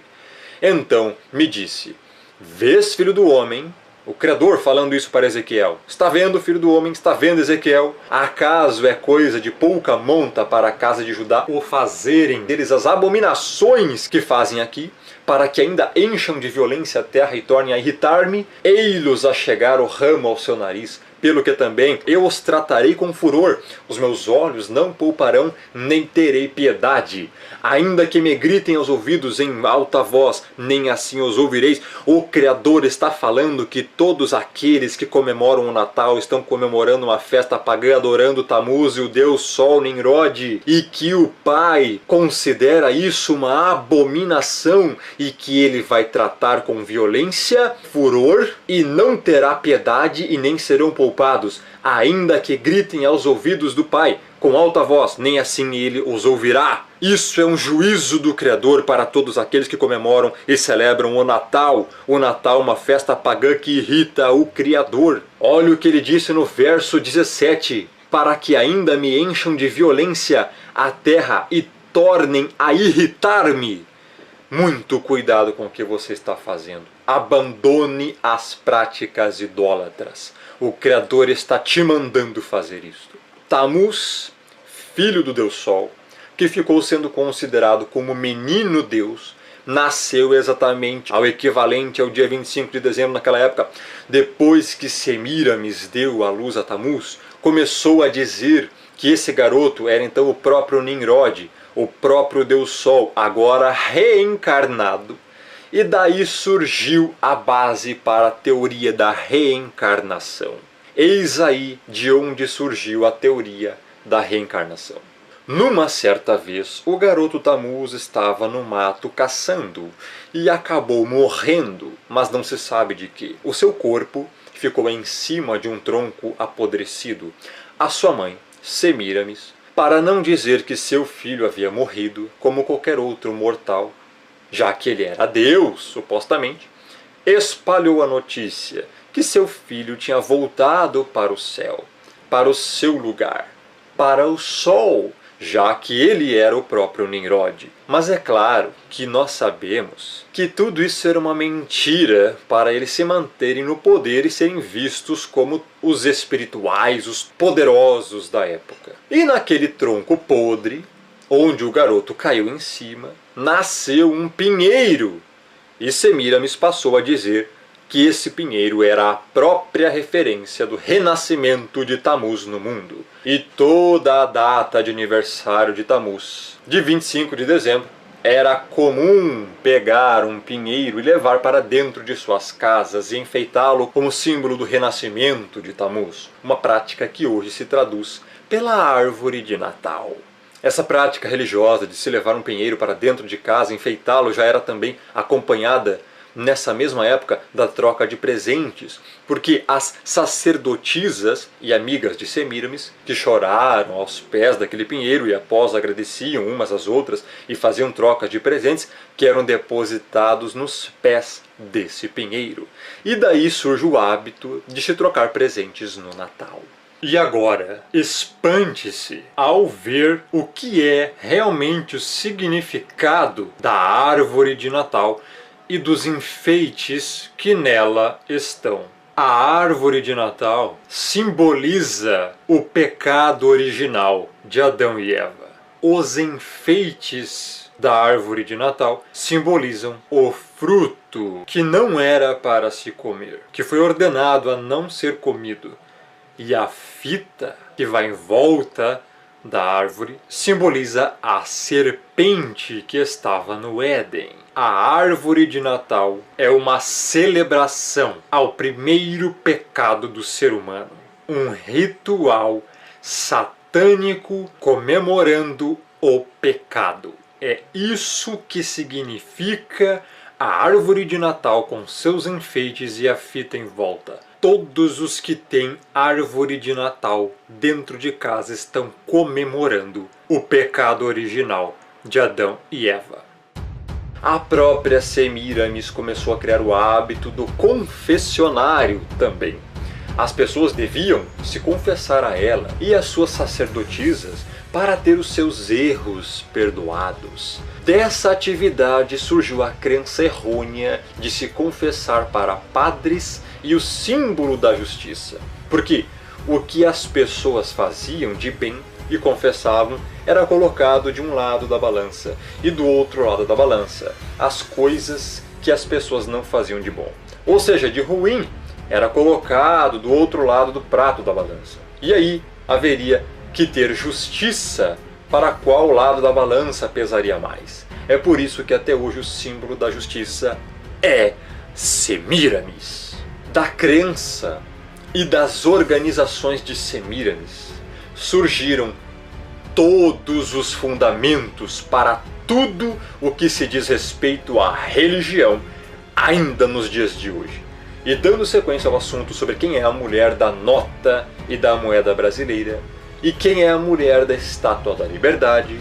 Então me disse: vês, filho do homem? O Criador falando isso para Ezequiel. Está vendo, filho do homem? Está vendo, Ezequiel? Acaso é coisa de pouca monta para a casa de Judá o fazerem deles as abominações que fazem aqui, para que ainda encham de violência a terra e tornem a irritar-me? Ei-los a chegar o ramo ao seu nariz, pelo que também eu os tratarei com furor. Os meus olhos não pouparão, nem terei piedade. Ainda que me gritem aos ouvidos em alta voz, nem assim os ouvireis. O Criador está falando que todos aqueles que comemoram o Natal estão comemorando uma festa pagã, adorando Tamuz e o Deus Sol Nimrod, e que o Pai considera isso uma abominação e que ele vai tratar com violência, furor, e não terá piedade e nem serão poupados, ainda que gritem aos ouvidos do Pai com alta voz, nem assim ele os ouvirá. Isso é um juízo do Criador para todos aqueles que comemoram e celebram o Natal. O Natal, uma festa pagã que irrita o Criador. Olha o que ele disse no verso 17. Para que ainda me encham de violência a terra e tornem a irritar-me. muito cuidado com o que você está fazendo. Abandone as práticas idólatras. O Criador está te mandando fazer isto. Tammuz, filho do Deus Sol, que ficou sendo considerado como menino Deus, nasceu exatamente ao equivalente ao dia 25 de dezembro naquela época. Depois que Semíramis deu à luz a Tammuz, começou a dizer que esse garoto era então o próprio Nimrod, o próprio Deus Sol, agora reencarnado. E daí surgiu a base para a teoria da reencarnação. Eis aí de onde surgiu a teoria da reencarnação. Numa certa vez, o garoto Tammuz estava no mato caçando e acabou morrendo, mas não se sabe de quê. O seu corpo ficou em cima de um tronco apodrecido. A sua mãe, Semíramis, para não dizer que seu filho havia morrido como qualquer outro mortal, já que ele era Deus, supostamente, espalhou a notícia que seu filho tinha voltado para o céu, para o seu lugar, para o sol, já que ele era o próprio Nimrod. Mas é claro que nós sabemos que tudo isso era uma mentira para eles se manterem no poder e serem vistos como os espirituais, os poderosos da época. E naquele tronco podre, onde o garoto caiu em cima, nasceu um pinheiro. E Semíramis passou a dizer que esse pinheiro era a própria referência do renascimento de Tammuz no mundo. E toda a data de aniversário de Tammuz, de 25 de dezembro, era comum pegar um pinheiro e levar para dentro de suas casas e enfeitá-lo como símbolo do renascimento de Tammuz, uma prática que hoje se traduz pela árvore de Natal. Essa prática religiosa de se levar um pinheiro para dentro de casa e enfeitá-lo já era também acompanhada nessa mesma época da troca de presentes, porque as sacerdotisas e amigas de Semíramis, que choraram aos pés daquele pinheiro e após agradeciam umas às outras e faziam trocas de presentes que eram depositados nos pés desse pinheiro. E daí surge o hábito de se trocar presentes no Natal. E agora, espante-se ao ver o que é realmente o significado da árvore de Natal e dos enfeites que nela estão. A árvore de Natal simboliza o pecado original de Adão e Eva. Os enfeites da árvore de Natal simbolizam o fruto que não era para se comer, que foi ordenado a não ser comido. E a fita que vai em volta da árvore simboliza a serpente que estava no Éden. A árvore de Natal é uma celebração ao primeiro pecado do ser humano. Um ritual satânico comemorando o pecado. É isso que significa a árvore de Natal com seus enfeites e a fita em volta. Todos os que têm árvore de Natal dentro de casa estão comemorando o pecado original de Adão e Eva. A própria Semíramis começou a criar o hábito do confessionário também. As pessoas deviam se confessar a ela e às suas sacerdotisas para ter os seus erros perdoados. Dessa atividade surgiu a crença errônea de se confessar para padres e o símbolo da justiça. Porque o que as pessoas faziam de bem e confessavam era colocado de um lado da balança e do outro lado da balança as coisas que as pessoas não faziam de bom. Ou seja, de ruim era colocado do outro lado do prato da balança. E aí haveria que ter justiça para qual lado da balança pesaria mais. É por isso que até hoje o símbolo da justiça é Semíramis. Da crença e das organizações de Semíramis surgiram todos os fundamentos para tudo o que se diz respeito à religião ainda nos dias de hoje. E dando sequência ao assunto sobre quem é a mulher da nota e da moeda brasileira e quem é a mulher da Estátua da Liberdade,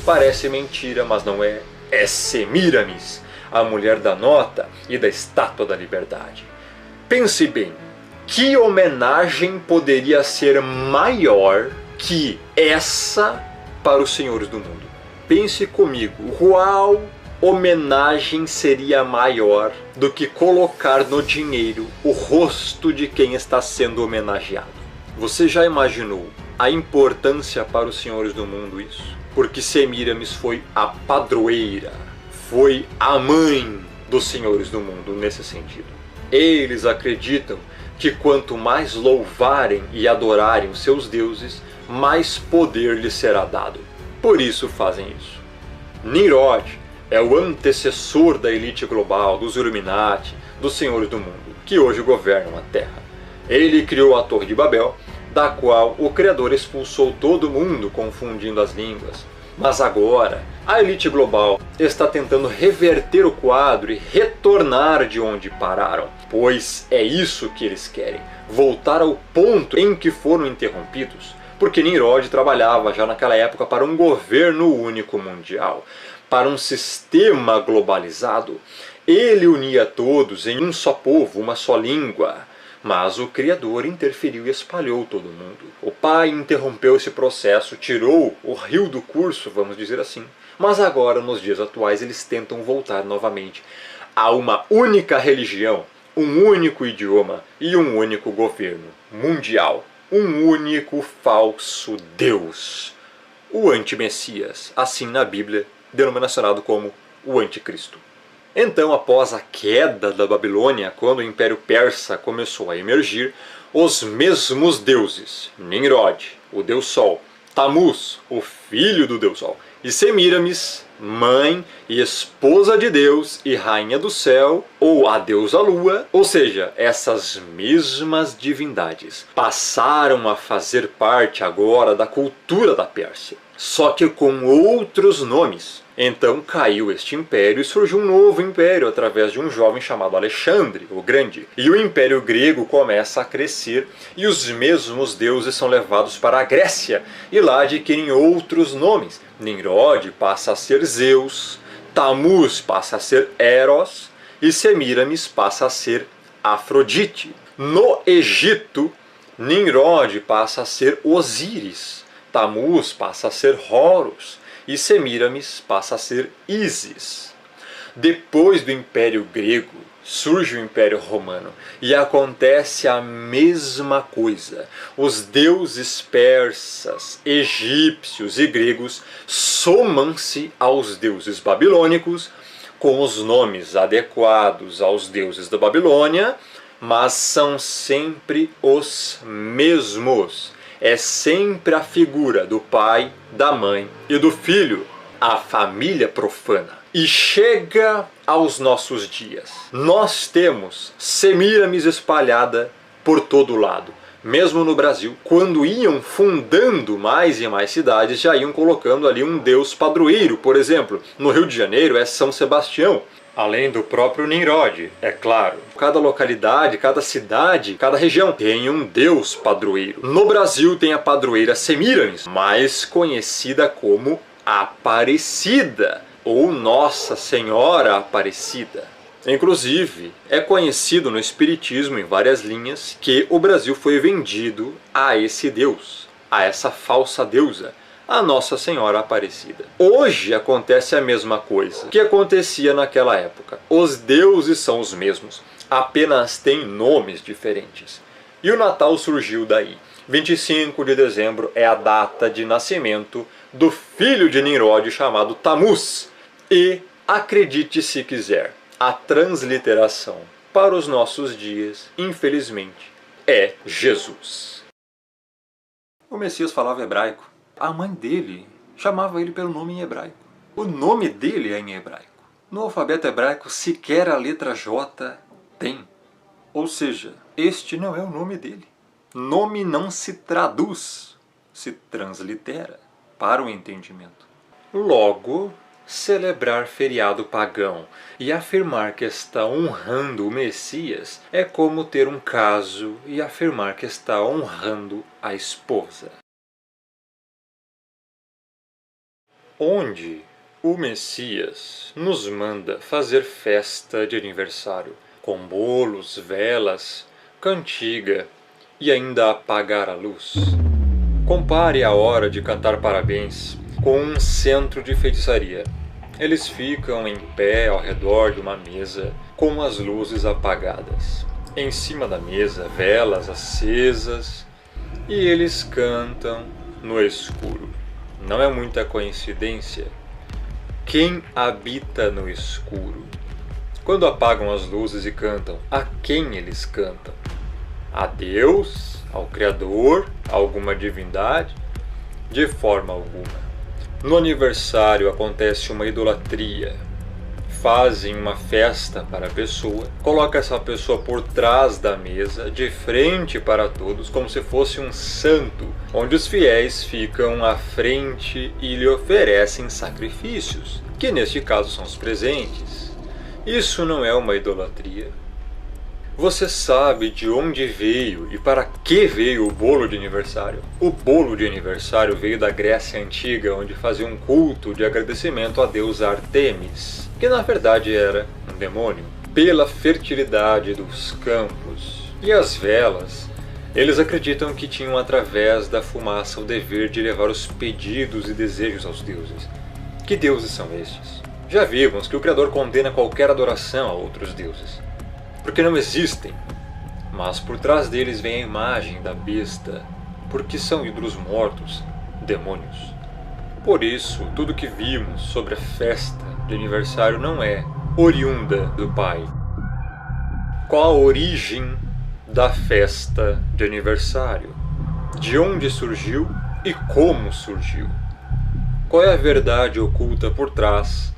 parece mentira, mas não é. É Semíramis, a mulher da nota e da Estátua da Liberdade. Pense bem, que homenagem poderia ser maior que essa para os senhores do mundo? Pense comigo, qual homenagem seria maior do que colocar no dinheiro o rosto de quem está sendo homenageado? Você já imaginou a importância para os senhores do mundo isso? Porque Semíramis foi a padroeira, foi a mãe dos senhores do mundo nesse sentido. Eles acreditam que quanto mais louvarem e adorarem os seus deuses, mais poder lhes será dado. Por isso fazem isso. Nimrod é o antecessor da elite global, dos Illuminati, dos senhores do mundo, que hoje governam a Terra. Ele criou a Torre de Babel, da qual o Criador expulsou todo mundo, confundindo as línguas. Mas agora, a elite global está tentando reverter o quadro e retornar de onde pararam, pois é isso que eles querem, voltar ao ponto em que foram interrompidos, porque Nimrod trabalhava já naquela época para um governo único mundial, para um sistema globalizado. Ele unia todos em um só povo, uma só língua. Mas o Criador interferiu e espalhou todo mundo. O Pai interrompeu esse processo, tirou o rio do curso, vamos dizer assim. Mas agora, nos dias atuais, eles tentam voltar novamente a uma única religião, um único idioma e um único governo mundial. Um único falso Deus. O anti-Messias, assim na Bíblia, denominacionado como o Anticristo. Então, após a queda da Babilônia, quando o Império Persa começou a emergir, os mesmos deuses, Nimrod, o Deus Sol, Tammuz, o filho do Deus Sol, e Semíramis, mãe e esposa de Deus e rainha do céu, ou a deusa Lua, ou seja, essas mesmas divindades, passaram a fazer parte agora da cultura da Pérsia, só que com outros nomes. Então caiu este império e surgiu um novo império através de um jovem chamado Alexandre, o Grande. E o Império Grego começa a crescer e os mesmos deuses são levados para a Grécia e lá adquirem outros nomes. Nimrod passa a ser Zeus, Tammuz passa a ser Eros e Semíramis passa a ser Afrodite. No Egito, Nimrod passa a ser Osíris, Tammuz passa a ser Horus e Semíramis passa a ser Ísis. Depois do Império Grego, surge o Império Romano e acontece a mesma coisa. Os deuses persas, egípcios e gregos somam-se aos deuses babilônicos com os nomes adequados aos deuses da Babilônia, mas são sempre os mesmos. É sempre a figura do pai, da mãe e do filho, a família profana. E chega aos nossos dias. Nós temos Semíramis espalhada por todo lado. Mesmo no Brasil, quando iam fundando mais e mais cidades, já iam colocando ali um deus padroeiro. Por exemplo, no Rio de Janeiro é São Sebastião. Além do próprio Nimrod, é claro. Cada localidade, cada cidade, cada região tem um deus padroeiro. No Brasil tem a padroeira Semíramis, mais conhecida como Aparecida, ou Nossa Senhora Aparecida. Inclusive, é conhecido no espiritismo, em várias linhas, que o Brasil foi vendido a esse deus, a essa falsa deusa, a Nossa Senhora Aparecida. Hoje acontece a mesma coisa que acontecia naquela época. Os deuses são os mesmos, apenas têm nomes diferentes. E o Natal surgiu daí. 25 de dezembro é a data de nascimento do filho de Nimrod chamado Tammuz. E, acredite se quiser, a transliteração para os nossos dias, infelizmente, é Jesus. O Messias falava hebraico. A mãe dele chamava ele pelo nome em hebraico. O nome dele é em hebraico. No alfabeto hebraico, sequer a letra J tem. Ou seja, este não é o nome dele. Nome não se traduz, se translitera para o entendimento. Logo, celebrar feriado pagão e afirmar que está honrando o Messias é como ter um caso e afirmar que está honrando a esposa. Onde o Messias nos manda fazer festa de aniversário, com bolos, velas, cantiga e ainda apagar a luz. Compare a hora de cantar parabéns com um centro de feitiçaria. Eles ficam em pé ao redor de uma mesa com as luzes apagadas. Em cima da mesa, velas acesas, e eles cantam no escuro. Não é muita coincidência. Quem habita no escuro? Quando apagam as luzes e cantam, a quem eles cantam? A Deus? Ao Criador? A alguma divindade? De forma alguma. No aniversário acontece uma idolatria. Fazem uma festa para a pessoa, coloca essa pessoa por trás da mesa, de frente para todos, como se fosse um santo, onde os fiéis ficam à frente e lhe oferecem sacrifícios, que neste caso são os presentes. Isso não é uma idolatria. Você sabe de onde veio e para que veio o bolo de aniversário? O bolo de aniversário veio da Grécia Antiga, onde fazia um culto de agradecimento à deusa Artemis, que na verdade era um demônio, pela fertilidade dos campos. E as velas, eles acreditam que tinham através da fumaça o dever de levar os pedidos e desejos aos deuses. Que deuses são estes? Já vimos que o Criador condena qualquer adoração a outros deuses, porque não existem, mas por trás deles vem a imagem da besta, porque são ídolos mortos, demônios. Por isso, tudo que vimos sobre a festa de aniversário não é oriunda do Pai. Qual a origem da festa de aniversário? De onde surgiu e como surgiu? Qual é a verdade oculta por trás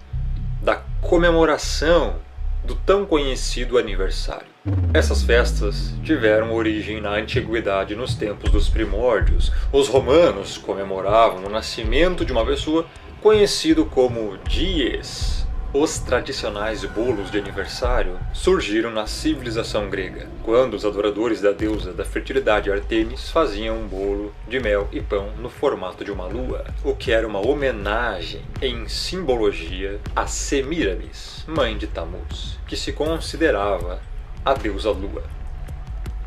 da comemoração do tão conhecido aniversário? Essas festas tiveram origem na antiguidade, nos tempos dos primórdios. Os romanos comemoravam o nascimento de uma pessoa conhecido como dies. Os tradicionais bolos de aniversário surgiram na civilização grega, quando os adoradores da deusa da fertilidade Artemis faziam um bolo de mel e pão no formato de uma lua, o que era uma homenagem em simbologia a Semíramis, mãe de Tammuz, que se considerava a deusa lua.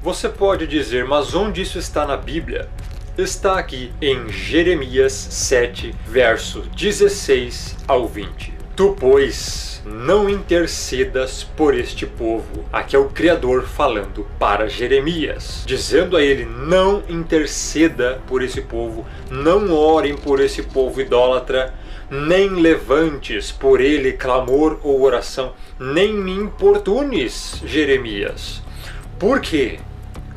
Você pode dizer, mas onde isso está na Bíblia? Está aqui em Jeremias 7, verso 16 ao 20. Tu, pois, não intercedas por este povo. Aqui é o Criador falando para Jeremias, dizendo a ele, não interceda por esse povo, não orem por esse povo idólatra, nem levantes por ele clamor ou oração, nem me importunes, Jeremias. Por quê?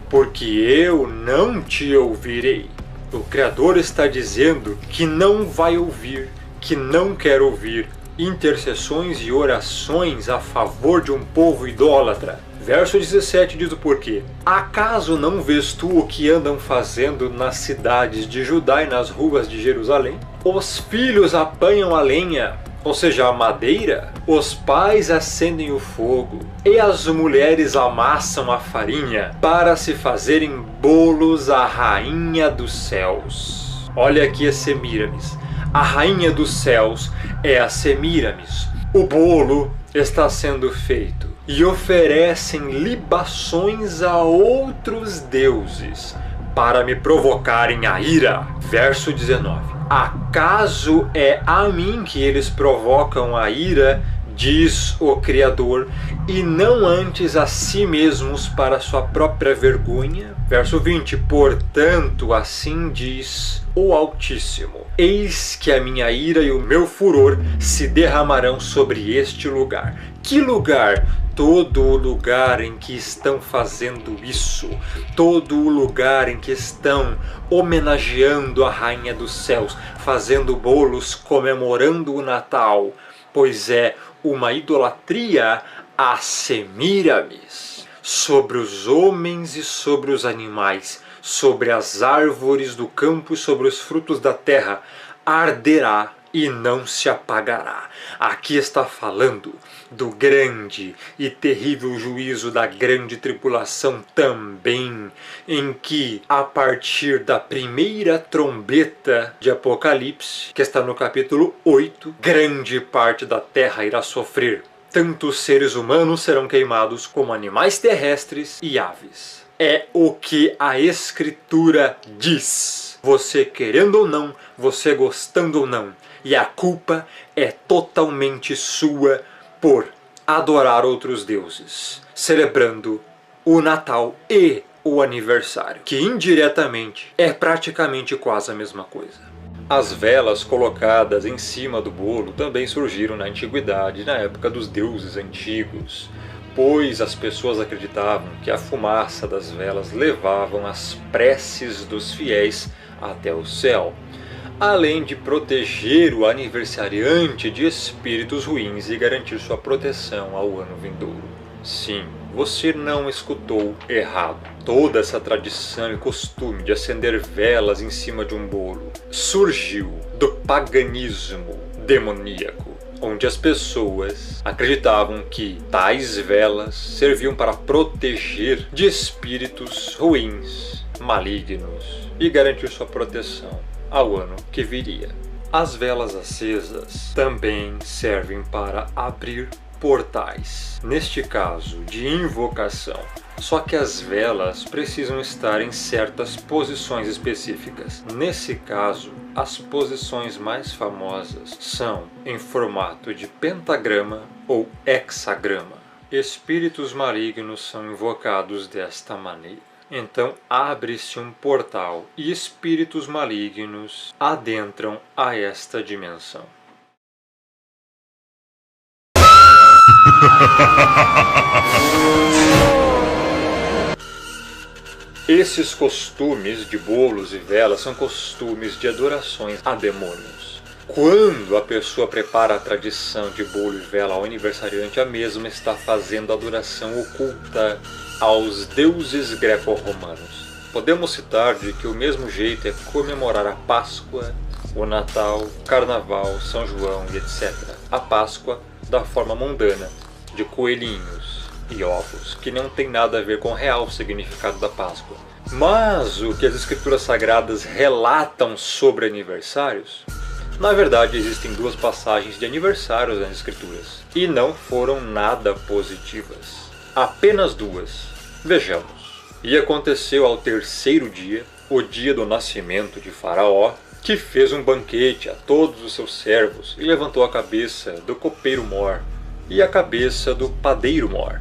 Porque eu não te ouvirei. O Criador está dizendo que não vai ouvir, que não quer ouvir intercessões e orações a favor de um povo idólatra. Verso 17 diz o porquê. Acaso não vês tu o que andam fazendo nas cidades de Judá e nas ruas de Jerusalém? Os filhos apanham a lenha, ou seja, a madeira, os pais acendem o fogo, e as mulheres amassam a farinha para se fazerem bolos à rainha dos céus. Olha aqui a Semíramis. A rainha dos céus é a Semíramis. O bolo está sendo feito e oferecem libações a outros deuses para me provocarem a ira. Verso 19. Acaso é a mim que eles provocam a ira, diz o Criador, e não antes a si mesmos para sua própria vergonha? Verso 20. Portanto, assim diz o Altíssimo, eis que a minha ira e o meu furor se derramarão sobre este lugar. Que lugar? Todo o lugar em que estão fazendo isso, todo o lugar em que estão homenageando a Rainha dos Céus, fazendo bolos, comemorando o Natal, pois é uma idolatria a Semíramis, sobre os homens e sobre os animais, sobre as árvores do campo e sobre os frutos da terra, arderá e não se apagará. Aqui está falando do grande e terrível juízo da grande tribulação também, em que, a partir da primeira trombeta de Apocalipse, que está no capítulo 8, grande parte da terra irá sofrer. Tanto os seres humanos serão queimados, como animais terrestres e aves. É o que a Escritura diz. Você querendo ou não, você gostando ou não, e a culpa é totalmente sua por adorar outros deuses, celebrando o Natal e o aniversário, que indiretamente é praticamente quase a mesma coisa. As velas colocadas em cima do bolo também surgiram na antiguidade, na época dos deuses antigos, pois as pessoas acreditavam que a fumaça das velas levavam as preces dos fiéis até o céu, além de proteger o aniversariante de espíritos ruins e garantir sua proteção ao ano vindouro. Sim, você não escutou errado. Toda essa tradição e costume de acender velas em cima de um bolo surgiu do paganismo demoníaco, onde as pessoas acreditavam que tais velas serviam para proteger de espíritos ruins, malignos e garantir sua proteção ao ano que viria. As velas acesas também servem para abrir portais, neste caso de invocação. Só que as velas precisam estar em certas posições específicas. Nesse caso, as posições mais famosas são em formato de pentagrama ou hexagrama. Espíritos malignos são invocados desta maneira. Então abre-se um portal e espíritos malignos adentram a esta dimensão. Esses costumes de bolos e velas são costumes de adorações a demônios. Quando a pessoa prepara a tradição de bolo e vela ao aniversariante, a mesma está fazendo adoração oculta aos deuses greco-romanos. Podemos citar de que o mesmo jeito é comemorar a Páscoa, o Natal, o Carnaval, São João e etc. A Páscoa da forma mundana, de coelhinhos e ovos, que não tem nada a ver com o real significado da Páscoa. Mas o que as escrituras sagradas relatam sobre aniversários, na verdade existem duas passagens de aniversários nas escrituras, e não foram nada positivas. Apenas duas. Vejamos. E aconteceu ao terceiro dia, o dia do nascimento de Faraó, que fez um banquete a todos os seus servos e levantou a cabeça do copeiro-mor e a cabeça do padeiro-mor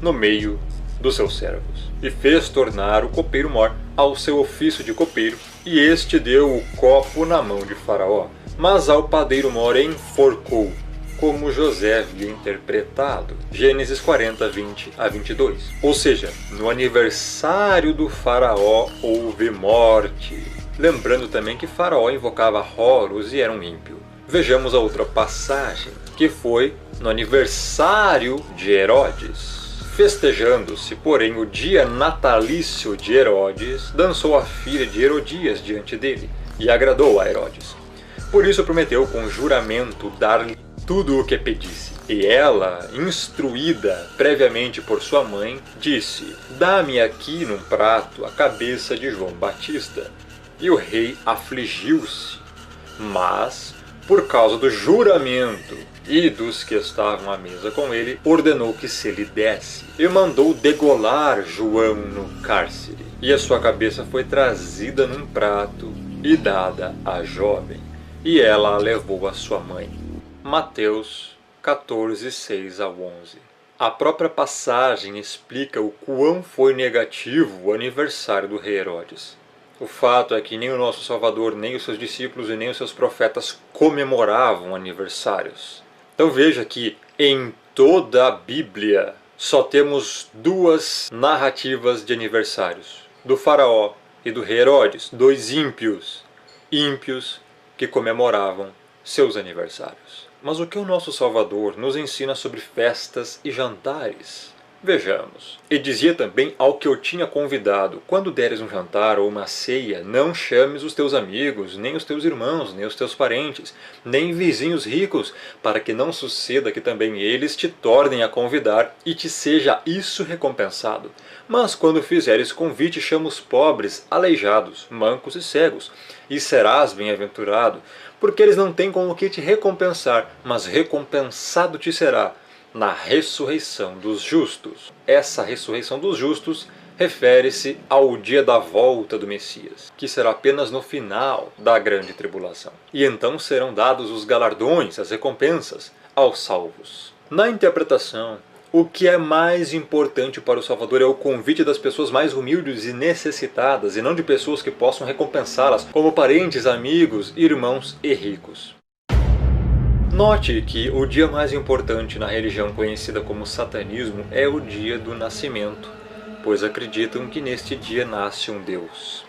no meio dos seus servos, e fez tornar o copeiro-mor ao seu ofício de copeiro, e este deu o copo na mão de Faraó, mas ao padeiro-mor enforcou, como José havia interpretado. Gênesis 40, 20 a 22. Ou seja, no aniversário do Faraó houve morte. Lembrando também que Faraó invocava Horus e era um ímpio. Vejamos a outra passagem, que foi no aniversário de Herodes. Festejando-se, porém, o dia natalício de Herodes, dançou a filha de Herodias diante dele, e agradou a Herodes. Por isso prometeu com juramento dar-lhe tudo o que pedisse. E ela, instruída previamente por sua mãe, disse: "Dá-me aqui num prato a cabeça de João Batista." E o rei afligiu-se, mas, por causa do juramento e dos que estavam à mesa com ele, ordenou que se lhe desse, e mandou degolar João no cárcere. E a sua cabeça foi trazida num prato e dada à jovem, e ela a levou à sua mãe. Mateus 14, 6 a 11. A própria passagem explica o quão foi negativo o aniversário do rei Herodes. O fato é que nem o nosso Salvador, nem os seus discípulos e nem os seus profetas comemoravam aniversários. Então veja que em toda a Bíblia só temos duas narrativas de aniversários: do faraó e do rei Herodes, dois ímpios que comemoravam seus aniversários. Mas o que o nosso Salvador nos ensina sobre festas e jantares? Vejamos. E dizia também ao que eu tinha convidado: quando deres um jantar ou uma ceia, não chames os teus amigos, nem os teus irmãos, nem os teus parentes, nem vizinhos ricos, para que não suceda que também eles te tornem a convidar e te seja isso recompensado. Mas quando fizeres convite, chama os pobres, aleijados, mancos e cegos, e serás bem-aventurado, porque eles não têm com o que te recompensar, mas recompensado te será na ressurreição dos justos. Essa ressurreição dos justos refere-se ao dia da volta do Messias, que será apenas no final da grande tribulação. E então serão dados os galardões, as recompensas, aos salvos. Na interpretação, o que é mais importante para o Salvador é o convite das pessoas mais humildes e necessitadas, e não de pessoas que possam recompensá-las, como parentes, amigos, irmãos e ricos. Note que o dia mais importante na religião conhecida como satanismo é o dia do nascimento, pois acreditam que neste dia nasce um Deus.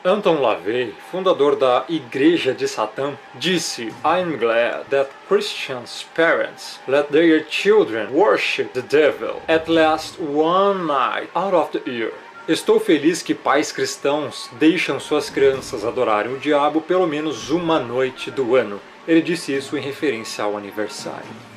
Anton LaVey, fundador da Igreja de Satã, disse: "I'm glad that Christians' parents let their children worship the devil at least one night out of the year." Estou feliz que pais cristãos deixam suas crianças adorarem o diabo pelo menos uma noite do ano. Ele disse isso em referência ao aniversário.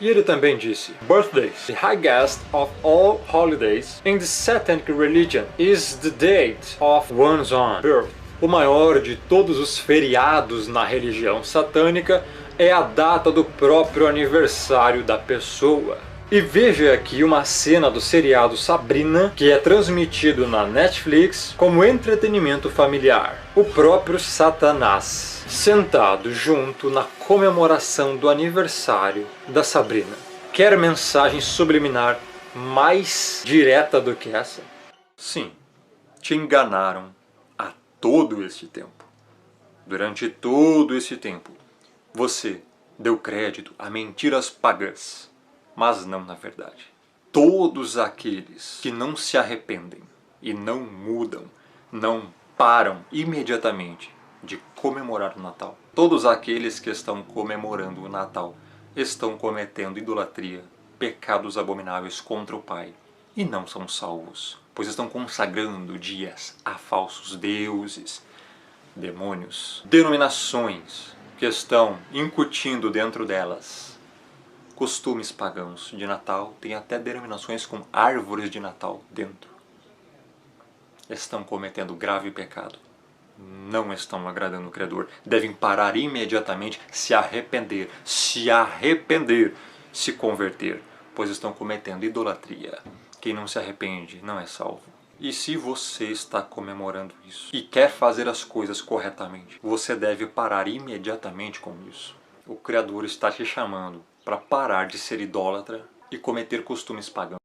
E ele também disse: "Birthdays, the highest of all holidays in the Satanic religion, is the date of one's own birth." O maior de todos os feriados na religião satânica é a data do próprio aniversário da pessoa. E veja aqui uma cena do seriado Sabrina, que é transmitido na Netflix como entretenimento familiar. O próprio Satanás, sentado junto na comemoração do aniversário da Sabrina. Quer mensagem subliminar mais direta do que essa? Sim, te enganaram há todo este tempo. Durante todo esse tempo, você deu crédito a mentiras pagãs. Mas não na verdade. Todos aqueles que não se arrependem e não mudam, não param imediatamente de comemorar o Natal, todos aqueles que estão comemorando o Natal estão cometendo idolatria, pecados abomináveis contra o Pai e não são salvos, pois estão consagrando dias a falsos deuses, demônios, denominações que estão incutindo dentro delas costumes pagãos de Natal, tem até denominações com árvores de Natal dentro. Estão cometendo grave pecado. Não estão agradando o Criador. Devem parar imediatamente, se arrepender, se converter, pois estão cometendo idolatria. Quem não se arrepende não é salvo. E se você está comemorando isso e quer fazer as coisas corretamente, você deve parar imediatamente com isso. O Criador está te chamando para parar de ser idólatra e cometer costumes pagãos.